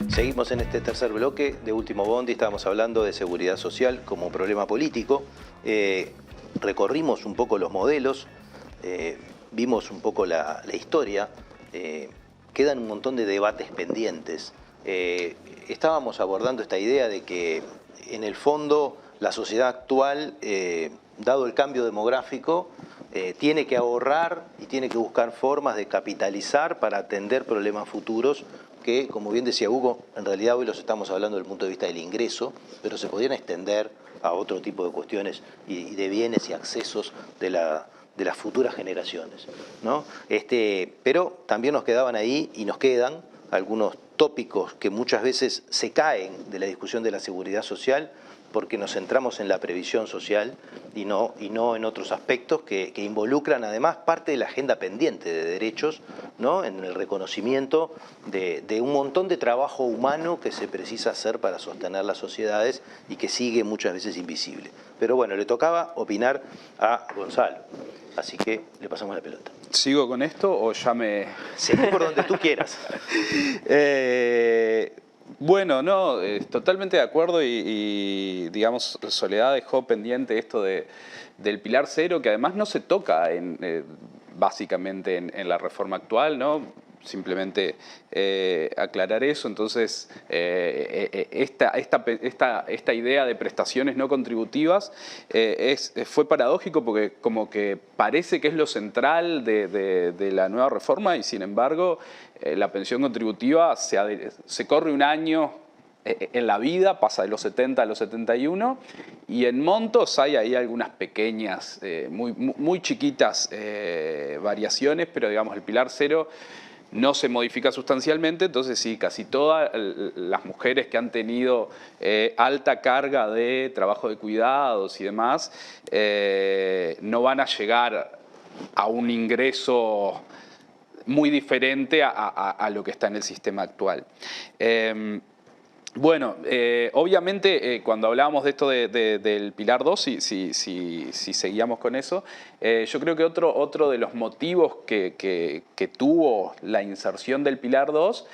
Seguimos en este tercer bloque de Último Bondi, estábamos hablando de seguridad social como problema político. Recorrimos un poco los modelos, vimos un poco la historia, quedan un montón de debates pendientes. Estábamos abordando esta idea de que en el fondo la sociedad actual, dado el cambio demográfico, tiene que ahorrar y tiene que buscar formas de capitalizar para atender problemas futuros que, como bien decía Hugo, en realidad hoy los estamos hablando desde el punto de vista del ingreso, pero se podrían extender a otro tipo de cuestiones y de bienes y accesos de las futuras generaciones, ¿no? Pero también nos quedaban ahí y nos quedan algunos tópicos que muchas veces se caen de la discusión de la seguridad social porque nos centramos en la previsión social y no en otros aspectos que involucran además parte de la agenda pendiente de derechos, ¿no? En el reconocimiento de un montón de trabajo humano que se precisa hacer para sostener las sociedades y que sigue muchas veces invisible. Pero bueno, le tocaba opinar a Gonzalo, así que le pasamos la pelota. ¿Sigo con esto o ya me...? Seguí por donde tú quieras. Bueno, no, totalmente de acuerdo y digamos, Soledad dejó pendiente esto del pilar cero, que además no se toca básicamente en la reforma actual, ¿no? simplemente aclarar eso. Entonces, esta idea de prestaciones no contributivas fue paradójico porque como que parece que es lo central de la nueva reforma y sin embargo la pensión contributiva se corre un año en la vida, pasa de los 70 a los 71 y en montos hay ahí algunas pequeñas, muy chiquitas variaciones, pero digamos el pilar cero no se modifica sustancialmente, entonces sí, casi todas las mujeres que han tenido alta carga de trabajo de cuidados y demás no van a llegar a un ingreso muy diferente a lo que está en el sistema actual. Bueno, obviamente cuando hablábamos de esto del Pilar 2, si seguíamos con eso, yo creo que otro de los motivos que tuvo la inserción del Pilar 2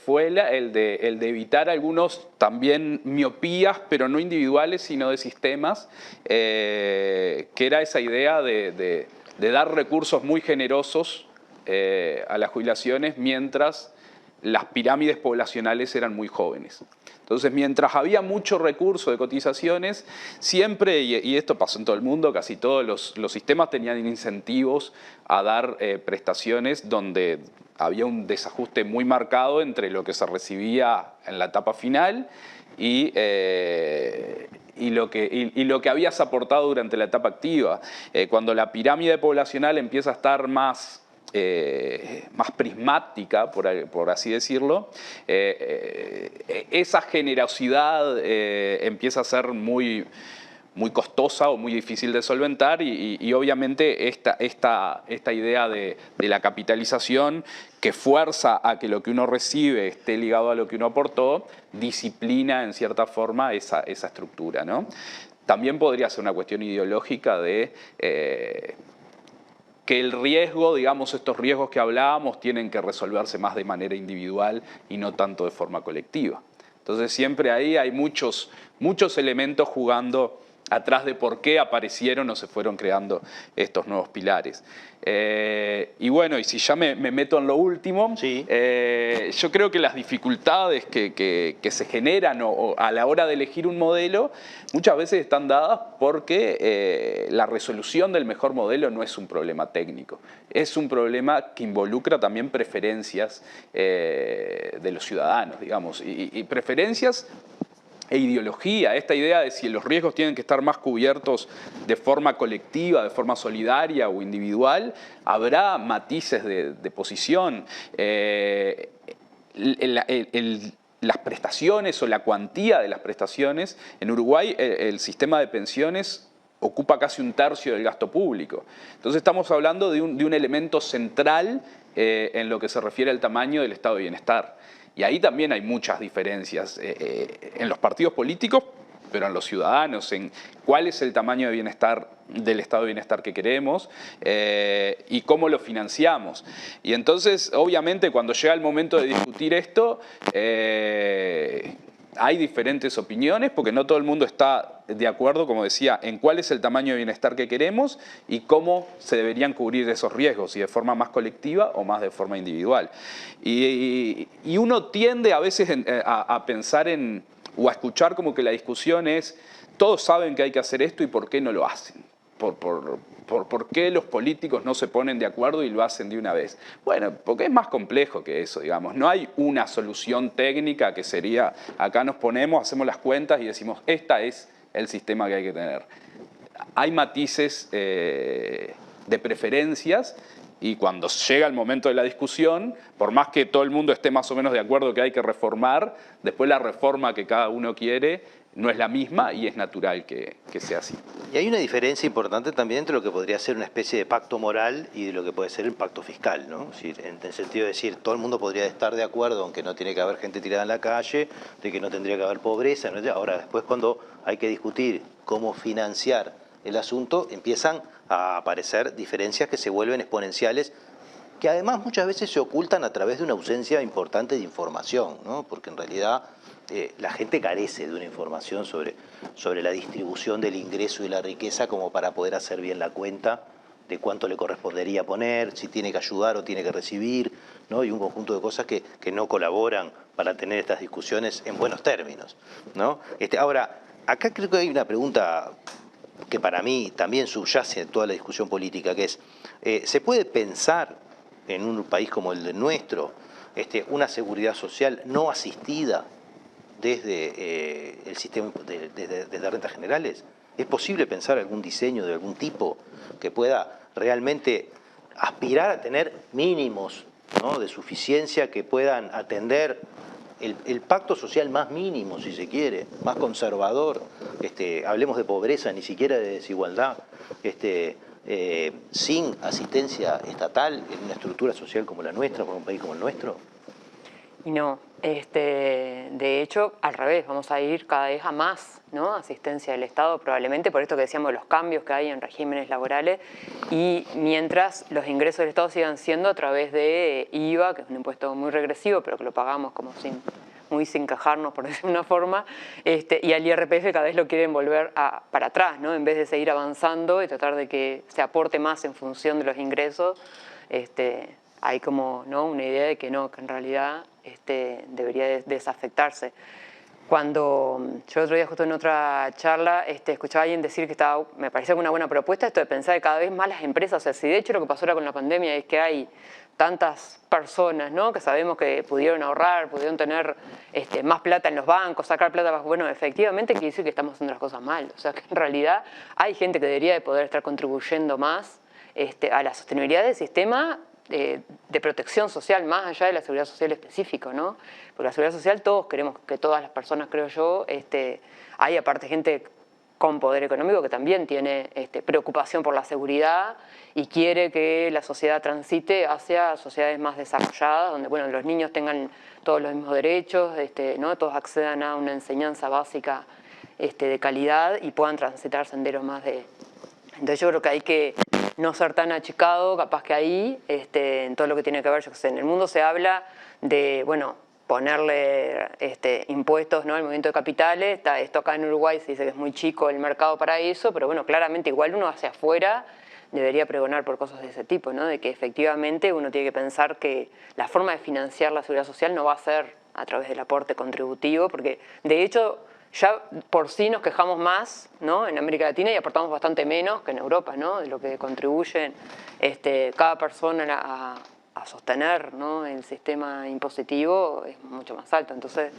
fue el de evitar algunos también miopías, pero no individuales, sino de sistemas, que era esa idea de dar recursos muy generosos a las jubilaciones mientras las pirámides poblacionales eran muy jóvenes. Entonces, mientras había mucho recurso de cotizaciones, siempre, y esto pasó en todo el mundo, casi todos los sistemas tenían incentivos a dar prestaciones donde había un desajuste muy marcado entre lo que se recibía en la etapa final y lo que habías aportado durante la etapa activa. Cuando la pirámide poblacional empieza a estar más prismática, por así decirlo, esa generosidad empieza a ser muy costosa o muy difícil de solventar y obviamente esta idea de la capitalización que fuerza a que lo que uno recibe esté ligado a lo que uno aportó, disciplina en cierta forma esa estructura, ¿no? También podría ser una cuestión ideológica de que el riesgo, digamos, estos riesgos que hablábamos tienen que resolverse más de manera individual y no tanto de forma colectiva. Entonces siempre ahí hay muchos elementos jugando atrás de por qué aparecieron o se fueron creando estos nuevos pilares. Y bueno, y si ya me meto en lo último, sí. Yo creo que las dificultades que se generan a la hora de elegir un modelo muchas veces están dadas porque la resolución del mejor modelo no es un problema técnico, es un problema que involucra también preferencias de los ciudadanos, digamos, y preferencias e ideología, esta idea de si los riesgos tienen que estar más cubiertos de forma colectiva, de forma solidaria o individual, habrá matices de posición. Las prestaciones o la cuantía de las prestaciones, en Uruguay el sistema de pensiones ocupa casi un tercio del gasto público. Entonces estamos hablando de un elemento central en lo que se refiere al tamaño del estado de bienestar. Y ahí también hay muchas diferencias en los partidos políticos, pero en los ciudadanos, en cuál es el tamaño de bienestar del estado de bienestar que queremos y cómo lo financiamos. Y entonces, obviamente, cuando llega el momento de discutir esto, hay diferentes opiniones, porque no todo el mundo está de acuerdo, como decía, en cuál es el tamaño de bienestar que queremos y cómo se deberían cubrir esos riesgos, si de forma más colectiva o más de forma individual. Y uno tiende a veces a pensar o a escuchar como que la discusión es, todos saben que hay que hacer esto y ¿por qué no lo hacen? ¿Por qué los políticos no se ponen de acuerdo y lo hacen de una vez? Bueno, porque es más complejo que eso, digamos. No hay una solución técnica que sería, acá nos ponemos, hacemos las cuentas y decimos, esta es el sistema que hay que tener. Hay matices de preferencias y cuando llega el momento de la discusión, por más que todo el mundo esté más o menos de acuerdo que hay que reformar, después la reforma que cada uno quiere no es la misma y es natural que sea así. Y hay una diferencia importante también entre lo que podría ser una especie de pacto moral y de lo que puede ser el pacto fiscal, ¿no? Es decir, en el sentido de decir, todo el mundo podría estar de acuerdo, aunque no tiene que haber gente tirada en la calle, de que no tendría que haber pobreza, ¿no? Ahora, después cuando hay que discutir cómo financiar el asunto, empiezan a aparecer diferencias que se vuelven exponenciales, que además muchas veces se ocultan a través de una ausencia importante de información, ¿no? Porque en realidad la gente carece de una información sobre la distribución del ingreso y la riqueza como para poder hacer bien la cuenta de cuánto le correspondería poner, si tiene que ayudar o tiene que recibir, ¿no? Y un conjunto de cosas que no colaboran para tener estas discusiones en buenos términos, ¿no? Ahora, acá creo que hay una pregunta que para mí también subyace en toda la discusión política, que es, ¿se puede pensar en un país como el nuestro una seguridad social no asistida desde el sistema, desde rentas generales? ¿Es posible pensar algún diseño de algún tipo que pueda realmente aspirar a tener mínimos, ¿no?, de suficiencia que puedan atender el pacto social más mínimo, si se quiere, más conservador? Hablemos de pobreza, ni siquiera de desigualdad, sin asistencia estatal en una estructura social como la nuestra, por un país como el nuestro. Y no, de hecho, al revés, vamos a ir cada vez a más, ¿no?, asistencia del Estado, probablemente por esto que decíamos, los cambios que hay en regímenes laborales, y mientras los ingresos del Estado sigan siendo a través de IVA, que es un impuesto muy regresivo, pero que lo pagamos como muy sin quejarnos, por decir una forma, y al IRPF cada vez lo quieren volver para atrás, ¿no?, en vez de seguir avanzando y tratar de que se aporte más en función de los ingresos. Hay como, ¿no?, una idea de que no, que en realidad debería desafectarse. Cuando yo el otro día, justo en otra charla, escuchaba a alguien decir que me parecía una buena propuesta esto de pensar que cada vez más las empresas, o sea, si de hecho lo que pasó ahora con la pandemia es que hay tantas personas, ¿no?, que sabemos que pudieron ahorrar, pudieron tener más plata en los bancos, sacar plata, bueno, efectivamente quiere decir que estamos haciendo las cosas mal. O sea, que en realidad hay gente que debería de poder estar contribuyendo más a la sostenibilidad del sistema de protección social, más allá de la seguridad social específica, ¿no? Porque la seguridad social todos queremos que todas las personas, creo yo, hay aparte gente con poder económico que también tiene preocupación por la seguridad y quiere que la sociedad transite hacia sociedades más desarrolladas, donde, bueno, los niños tengan todos los mismos derechos, ¿no?, todos accedan a una enseñanza básica de calidad y puedan transitar senderos más de... Entonces yo creo que hay que no ser tan achicado, capaz que ahí, en todo lo que tiene que ver, yo qué sé, en el mundo se habla de, bueno, ponerle impuestos, ¿no?, al movimiento de capitales. Esto acá en Uruguay se dice que es muy chico el mercado para eso, pero bueno, claramente igual uno hacia afuera debería pregonar por cosas de ese tipo, ¿no?, de que efectivamente uno tiene que pensar que la forma de financiar la seguridad social no va a ser a través del aporte contributivo, porque de hecho ya por sí nos quejamos más, ¿no?, en América Latina, y aportamos bastante menos que en Europa, ¿no?, de lo que contribuyen cada persona a sostener, ¿no?, el sistema impositivo es mucho más alto. Entonces,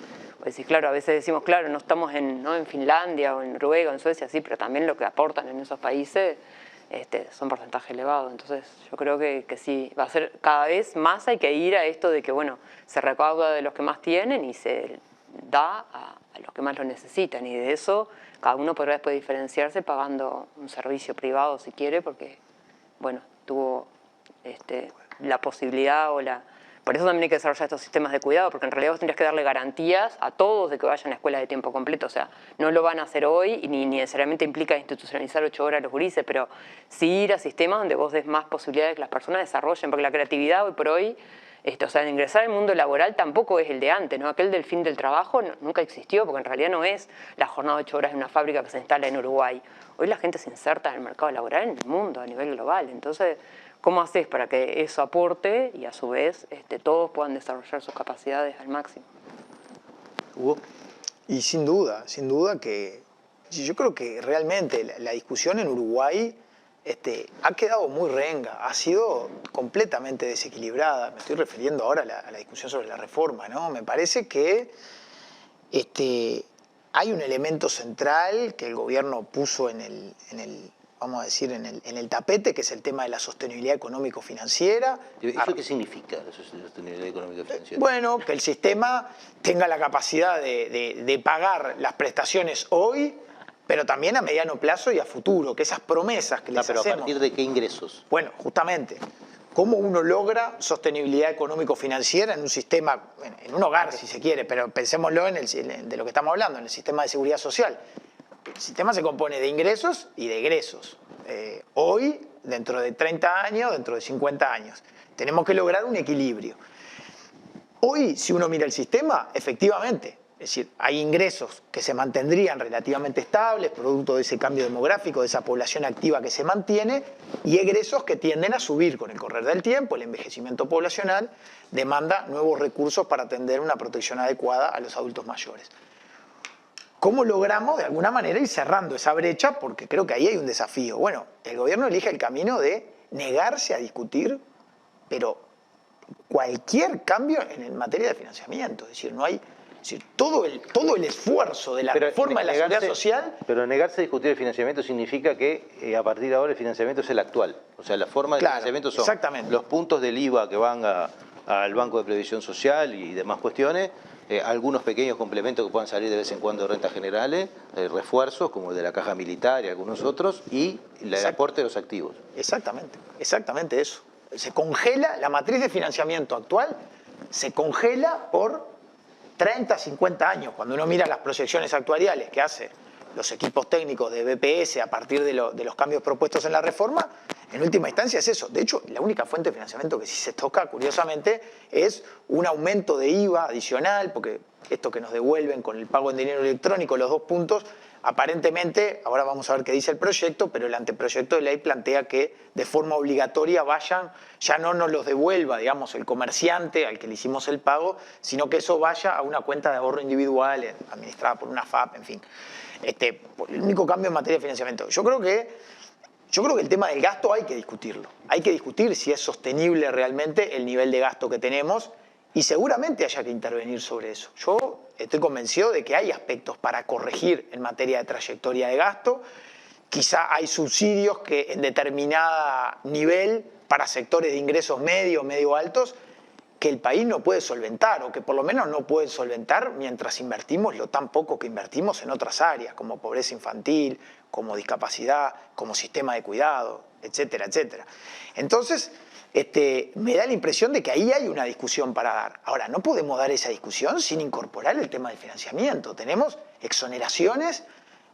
pues sí, claro, a veces decimos, claro, no estamos ¿no?, en Finlandia o en Noruega o en Suecia, sí, pero también lo que aportan en esos países son porcentajes elevados. Entonces yo creo que sí, va a ser cada vez más, hay que ir a esto de que, bueno, se recauda de los que más tienen y se da a los que más lo necesitan, y de eso cada uno podrá después diferenciarse pagando un servicio privado si quiere, porque, bueno, tuvo la posibilidad o la... Por eso también hay que desarrollar estos sistemas de cuidado, porque en realidad vos tendrías que darle garantías a todos de que vayan a escuelas de tiempo completo. O sea, no lo van a hacer hoy y ni necesariamente implica institucionalizar 8 horas a los gurises, pero sí ir a sistemas donde vos des más posibilidades de que las personas desarrollen, porque la creatividad hoy por hoy, o sea, ingresar al mundo laboral tampoco es el de antes, ¿no? Aquel del fin del trabajo nunca existió, porque en realidad no es la jornada de 8 horas en una fábrica que se instala en Uruguay. Hoy la gente se inserta en el mercado laboral en el mundo, a nivel global. Entonces, ¿cómo haces para que eso aporte y a su vez todos puedan desarrollar sus capacidades al máximo? Hugo. Y sin duda que yo creo que realmente la discusión en Uruguay ha quedado muy renga, ha sido completamente desequilibrada. Me estoy refiriendo ahora a la discusión sobre la reforma, ¿no? Me parece que hay un elemento central que el gobierno puso en el vamos a decir, en el tapete, que es el tema de la sostenibilidad económico-financiera. ¿Eso qué significa, la sostenibilidad económico-financiera? Bueno, que el sistema tenga la capacidad de pagar las prestaciones hoy, pero también a mediano plazo y a futuro, que esas promesas que les hacemos... ¿Pero a partir de qué ingresos? Bueno, justamente, ¿cómo uno logra sostenibilidad económico-financiera en un sistema, en un hogar si se quiere, pero pensémoslo de lo que estamos hablando, en el sistema de seguridad social? El sistema se compone de ingresos y de egresos. Hoy, dentro de 30 años, dentro de 50 años, tenemos que lograr un equilibrio. Hoy, si uno mira el sistema, efectivamente, decir, hay ingresos que se mantendrían relativamente estables, producto de ese cambio demográfico, de esa población activa que se mantiene, y egresos que tienden a subir con el correr del tiempo. El envejecimiento poblacional demanda nuevos recursos para atender una protección adecuada a los adultos mayores. ¿Cómo logramos, de alguna manera, ir cerrando esa brecha? Porque creo que ahí hay un desafío. Bueno, el gobierno elige el camino de negarse a discutir, pero cualquier cambio en materia de financiamiento. Es decir, no hay... Es decir, todo el esfuerzo de la reforma de la seguridad social... Pero negarse a discutir el financiamiento significa que a partir de ahora el financiamiento es el actual. O sea, la forma de financiamiento son los puntos del IVA que van al Banco de Previsión Social y demás cuestiones, algunos pequeños complementos que puedan salir de vez en cuando de rentas generales, refuerzos como el de la Caja Militar y algunos otros, y el aporte de los activos. Exactamente, exactamente eso. Se congela, la matriz de financiamiento actual se congela por 30, 50 años. Cuando uno mira las proyecciones actuariales que hace los equipos técnicos de BPS a partir de los cambios propuestos en la reforma, en última instancia es eso. De hecho, la única fuente de financiamiento que sí se toca, curiosamente, es un aumento de IVA adicional, porque esto que nos devuelven con el pago en dinero electrónico, los 2 puntos, aparentemente, ahora vamos a ver qué dice el proyecto, pero el anteproyecto de ley plantea que de forma obligatoria vayan, ya no nos los devuelva, digamos, el comerciante al que le hicimos el pago, sino que eso vaya a una cuenta de ahorro individual administrada por una FAP, en fin. El único cambio en materia de financiamiento. Yo creo que el tema del gasto hay que discutirlo. Hay que discutir si es sostenible realmente el nivel de gasto que tenemos y seguramente haya que intervenir sobre eso. Yo estoy convencido de que hay aspectos para corregir en materia de trayectoria de gasto. Quizá hay subsidios que en determinado nivel para sectores de ingresos medio altos que el país no puede solventar, o que por lo menos no puede solventar mientras invertimos lo tan poco que invertimos en otras áreas, como pobreza infantil, como discapacidad, como sistema de cuidado, etcétera, etcétera. Entonces, me da la impresión de que ahí hay una discusión para dar. Ahora, no podemos dar esa discusión sin incorporar el tema del financiamiento. Tenemos exoneraciones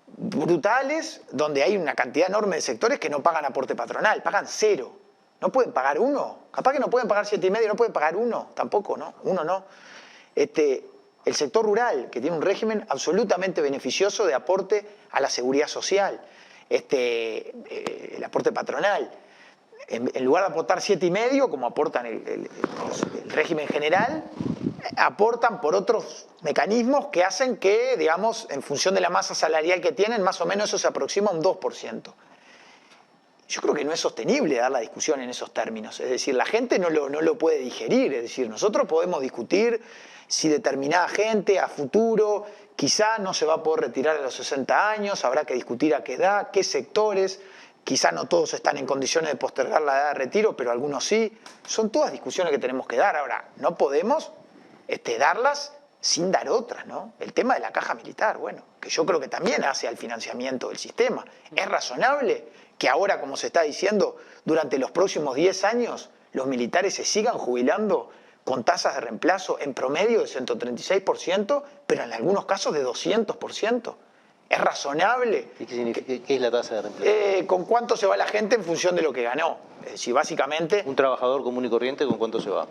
brutales donde hay una cantidad enorme de sectores que no pagan aporte patronal, pagan 0. ¿No pueden pagar 1? Capaz que no pueden pagar 7,5, no pueden pagar 1, tampoco, ¿no? 1 no. El sector rural, que tiene un régimen absolutamente beneficioso de aporte a la seguridad social, el aporte patronal. En lugar de aportar 7,5, como aportan el régimen general, aportan por otros mecanismos que hacen que, digamos, en función de la masa salarial que tienen, más o menos eso se aproxima a un 2%. Yo creo que no es sostenible dar la discusión en esos términos. Es decir, la gente no lo puede digerir. Es decir, nosotros podemos discutir si determinada gente a futuro quizá no se va a poder retirar a los 60 años, habrá que discutir a qué edad, qué sectores. Quizá no todos están en condiciones de postergar la edad de retiro, pero algunos sí. Son todas discusiones que tenemos que dar. Ahora, no podemos darlas sin dar otras, ¿no? El tema de la caja militar, bueno, que yo creo que también hace al financiamiento del sistema. ¿Es razonable que ahora, como se está diciendo, durante los próximos 10 años los militares se sigan jubilando con tasas de reemplazo en promedio de 136%, pero en algunos casos de 200%? ¿Es razonable? ¿Y qué significa? ¿Qué es la tasa de reemplazo? ¿Con cuánto se va la gente en función de lo que ganó? Es decir, básicamente... ¿Un trabajador común y corriente con cuánto se va?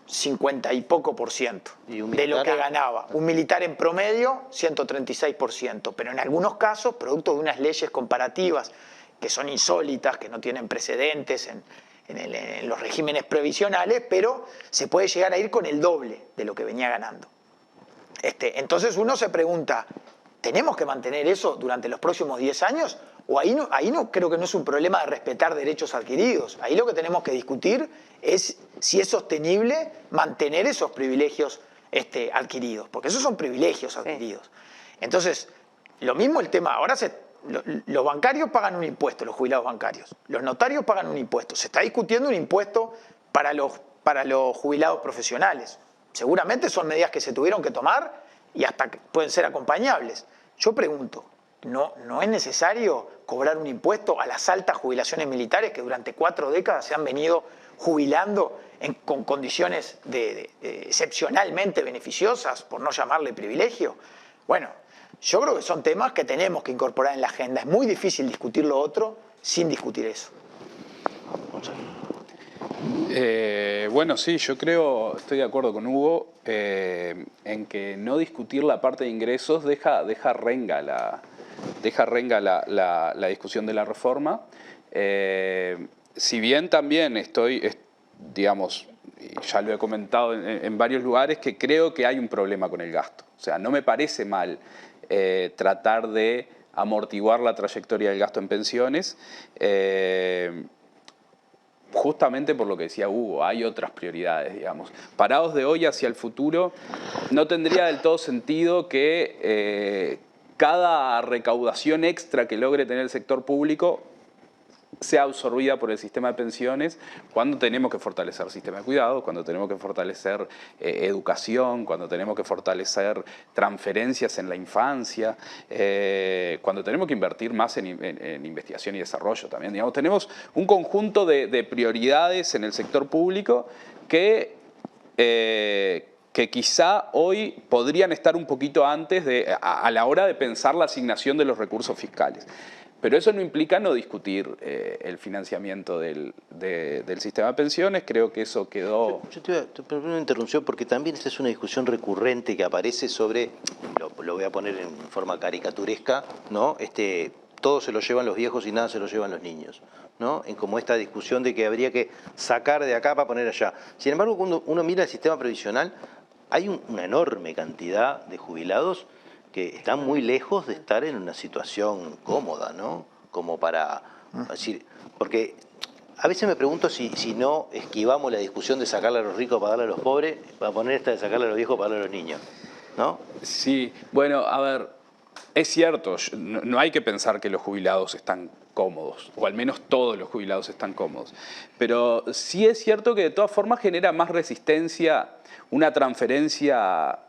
50 y poco por ciento ¿Y un de lo militar? que ganaba. Un militar en promedio, 136%. Pero en algunos casos, producto de unas leyes comparativas que son insólitas, que no tienen precedentes en los regímenes previsionales, pero se puede llegar a ir con el doble de lo que venía ganando. Entonces uno se pregunta, ¿tenemos que mantener eso durante los próximos 10 años? O ahí no creo que no es un problema de respetar derechos adquiridos. Ahí lo que tenemos que discutir es si es sostenible mantener esos privilegios adquiridos, porque esos son privilegios adquiridos. Entonlos, lo mismo el tema, ahora los bancarios pagan un impuesto, los jubilados bancarios, los notarios pagan un impuesto, se está discutiendo un impuesto para los jubilados profesionales. Seguramente son medidas que se tuvieron que tomar y hasta pueden ser acompañables. Yo pregunto, ¿no es necesario cobrar un impuesto a las altas jubilaciones militares que durante 4 décadas se han venido jubilando con condiciones excepcionalmente beneficiosas, por no llamarle privilegio? Bueno, yo creo que son temas que tenemos que incorporar en la agenda. Es muy difícil discutir lo otro sin discutir eso. Bueno, sí, yo creo, estoy de acuerdo con Hugo, en que no discutir la parte de ingresos deja renga la discusión de la reforma. Si bien también digamos, ya lo he comentado en varios lugares, que creo que hay un problema con el gasto. O sea, no me parece mal tratar de amortiguar la trayectoria del gasto en pensiones, justamente por lo que decía Hugo, hay otras prioridades, digamos. Parados de hoy hacia el futuro, no tendría del todo sentido que cada recaudación extra que logre tener el sector público sea absorbida por el sistema de pensiones, cuando tenemos que fortalecer el sistema de cuidado, cuando tenemos que fortalecer educación, cuando tenemos que fortalecer transferencias en la infancia, cuando tenemos que invertir más en investigación y desarrollo también. Digamos, tenemos un conjunto de prioridades en el sector público que quizá hoy podrían estar un poquito antes a la hora de pensar la asignación de los recursos fiscales. Pero eso no implica no discutir el financiamiento del sistema de pensiones. Creo que eso quedó... Yo te voy a poner una interrupción porque también esta es una discusión recurrente que aparece sobre, lo voy a poner en forma caricaturesca, ¿no? Todo se lo llevan los viejos y nada se lo llevan los niños, ¿no? En como esta discusión de que habría que sacar de acá para poner allá. Sin embargo, cuando uno mira el sistema previsional, hay una enorme cantidad de jubilados que están muy lejos de estar en una situación cómoda, ¿no? Como para decir, porque a veces me pregunto si no esquivamos la discusión de sacarle a los ricos para darle a los pobres, para poner esta de sacarle a los viejos para darle a los niños, ¿no? Sí, bueno, a ver, es cierto, no hay que pensar que los jubilados están cómodos, o al menos todos los jubilados están cómodos, pero sí es cierto que de todas formas genera más resistencia una transferencia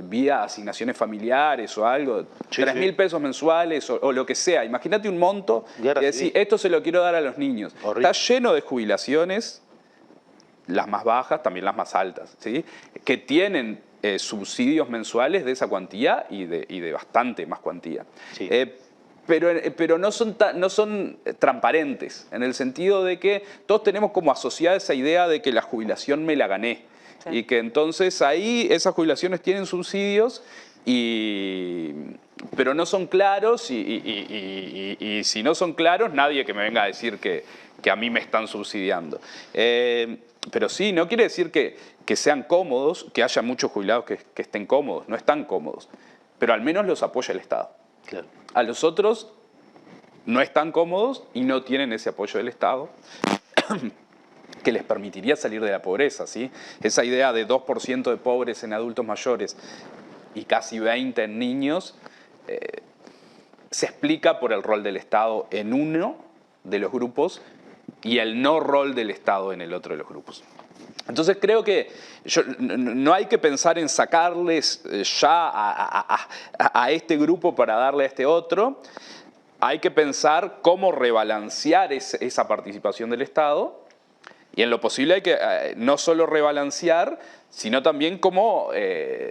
vía asignaciones familiares o algo, sí, 3.000 pesos mensuales o lo que sea. Imagínate un monto y decir, esto se lo quiero dar a los niños. Horrible. Está lleno de jubilaciones, las más bajas, también las más altas, ¿sí? Que tienen subsidios mensuales de esa cuantía y de bastante más cuantía. Sí. Pero no son transparentes, en el sentido de que todos tenemos como asociada esa idea de que la jubilación me la gané. Sí. Y que entonces ahí esas jubilaciones tienen subsidios, pero no son claros y si no son claros, nadie que me venga a decir que a mí me están subsidiando. Pero sí, no quiere decir que sean cómodos, que haya muchos jubilados que estén cómodos, no están cómodos, pero al menos los apoya el Estado. Claro. A los otros no están cómodos y no tienen ese apoyo del Estado que les permitiría salir de la pobreza, ¿sí? Esa idea de 2% de pobres en adultos mayores y casi 20 en niños se explica por el rol del Estado en uno de los grupos y el no rol del Estado en el otro de los grupos. Entonces creo que no hay que pensar en sacarles ya a este grupo para darle a este otro. Hay que pensar cómo rebalancear esa participación del Estado. Y en lo posible hay que no solo rebalancear, sino también cómo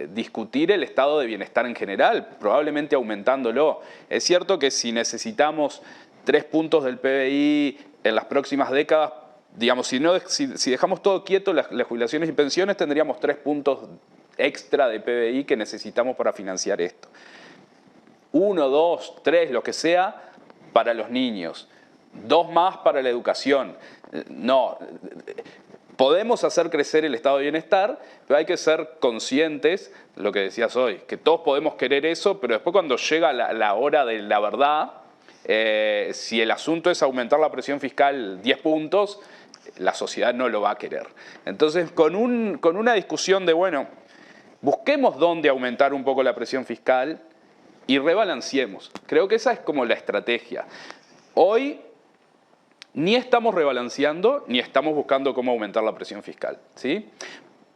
discutir el estado de bienestar en general, probablemente aumentándolo. Es cierto que si necesitamos 3 puntos del PBI en las próximas décadas, digamos, si dejamos todo quieto, las jubilaciones y pensiones, tendríamos 3 puntos extra de PBI que necesitamos para financiar esto. 1, 2, 3, lo que sea, para los niños. 2 más para la educación. No, podemos hacer crecer el estado de bienestar, pero hay que ser conscientes, lo que decías hoy, que todos podemos querer eso, pero después cuando llega la hora de la verdad, si el asunto es aumentar la presión fiscal 10 puntos, la sociedad no lo va a querer. Entonces, con una discusión de, bueno, busquemos dónde aumentar un poco la presión fiscal y rebalanceemos. Creo que esa es como la estrategia. Hoy ni estamos rebalanceando, ni estamos buscando cómo aumentar la presión fiscal, ¿sí?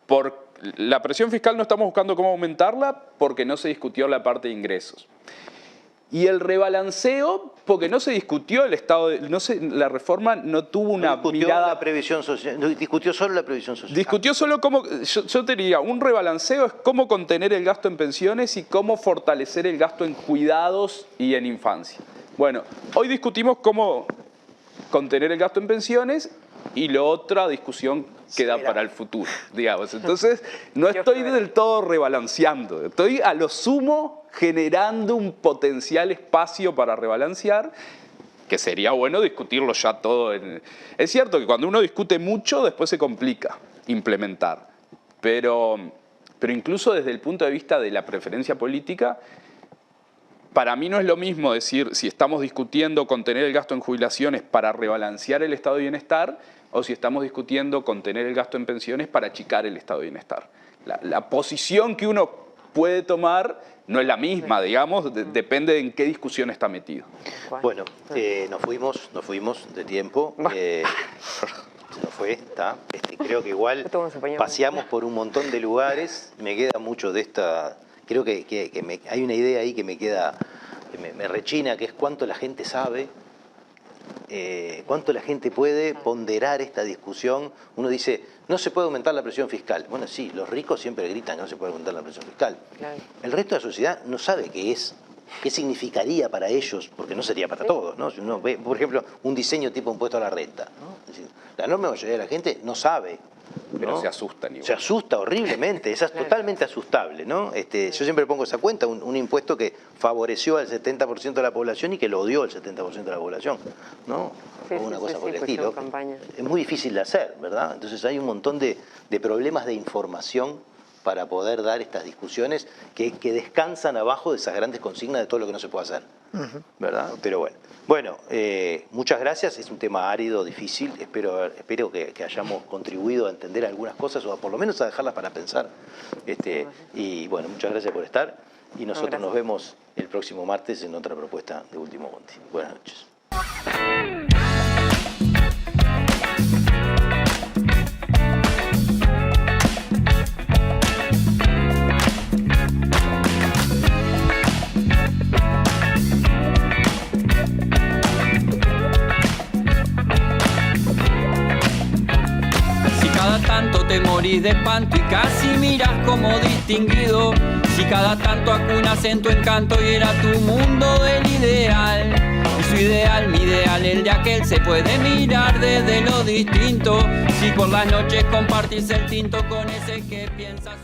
Por la presión fiscal no estamos buscando cómo aumentarla porque no se discutió la parte de ingresos. Y el rebalanceo, porque no se discutió el estado, la reforma no tuvo una mirada... La previsión social, discutió solo la previsión social. Discutió solo cómo, yo te diría, un rebalanceo es cómo contener el gasto en pensiones y cómo fortalecer el gasto en cuidados y en infancia. Bueno, hoy discutimos cómo contener el gasto en pensiones y la otra discusión queda para el futuro, digamos. Entonces, no estoy del todo rebalanceando, estoy a lo sumo generando un potencial espacio para rebalancear, que sería bueno discutirlo ya todo. Es cierto que cuando uno discute mucho, después se complica implementar, pero incluso desde el punto de vista de la preferencia política, para mí no es lo mismo decir si estamos discutiendo contener el gasto en jubilaciones para rebalancear el estado de bienestar o si estamos discutiendo contener el gasto en pensiones para achicar el estado de bienestar. La posición que uno puede tomar no es la misma, digamos, depende de en qué discusión está metido. Bueno, nos fuimos de tiempo. Se nos fue, está. Creo que igual paseamos por un montón de lugares. Me queda mucho de esta. Creo que hay una idea ahí que me queda, que me rechina, que es cuánto la gente sabe, cuánto la gente puede ponderar esta discusión. Uno dice, no se puede aumentar la presión fiscal. Bueno, sí, los ricos siempre gritan que no se puede aumentar la presión fiscal. Claro. El resto de la sociedad no sabe qué es. ¿Qué significaría para ellos? Porque no sería para todos, ¿no? Si uno ve, por ejemplo, un diseño tipo impuesto a la renta, ¿no? Es decir, la enorme mayoría de la gente no sabe, ¿no? Pero se asustan igual. Se asusta horriblemente, es totalmente asustable, ¿no? Yo siempre pongo esa cuenta, un impuesto que favoreció al 70% de la población y que lo odió al 70% de la población, ¿no? O una cosa por el estilo. Es muy difícil de hacer, ¿verdad? Entonces hay un montón de problemas de información para poder dar estas discusiones que descansan abajo de esas grandes consignas de todo lo que no se puede hacer, ¿verdad? Pero bueno, muchas gracias, es un tema árido, difícil, espero que hayamos contribuido a entender algunas cosas o por lo menos a dejarlas para pensar. Y bueno, muchas gracias por estar y nosotros nos vemos el próximo martes en otra propuesta de Último Bondi. Buenas noches. Tanto te morís de espanto y casi miras como distinguido. Si cada tanto acunas en tu encanto y era tu mundo del ideal. Y su ideal, mi ideal, el de aquel se puede mirar desde lo distinto. Si por las noches compartís el tinto con ese que piensas.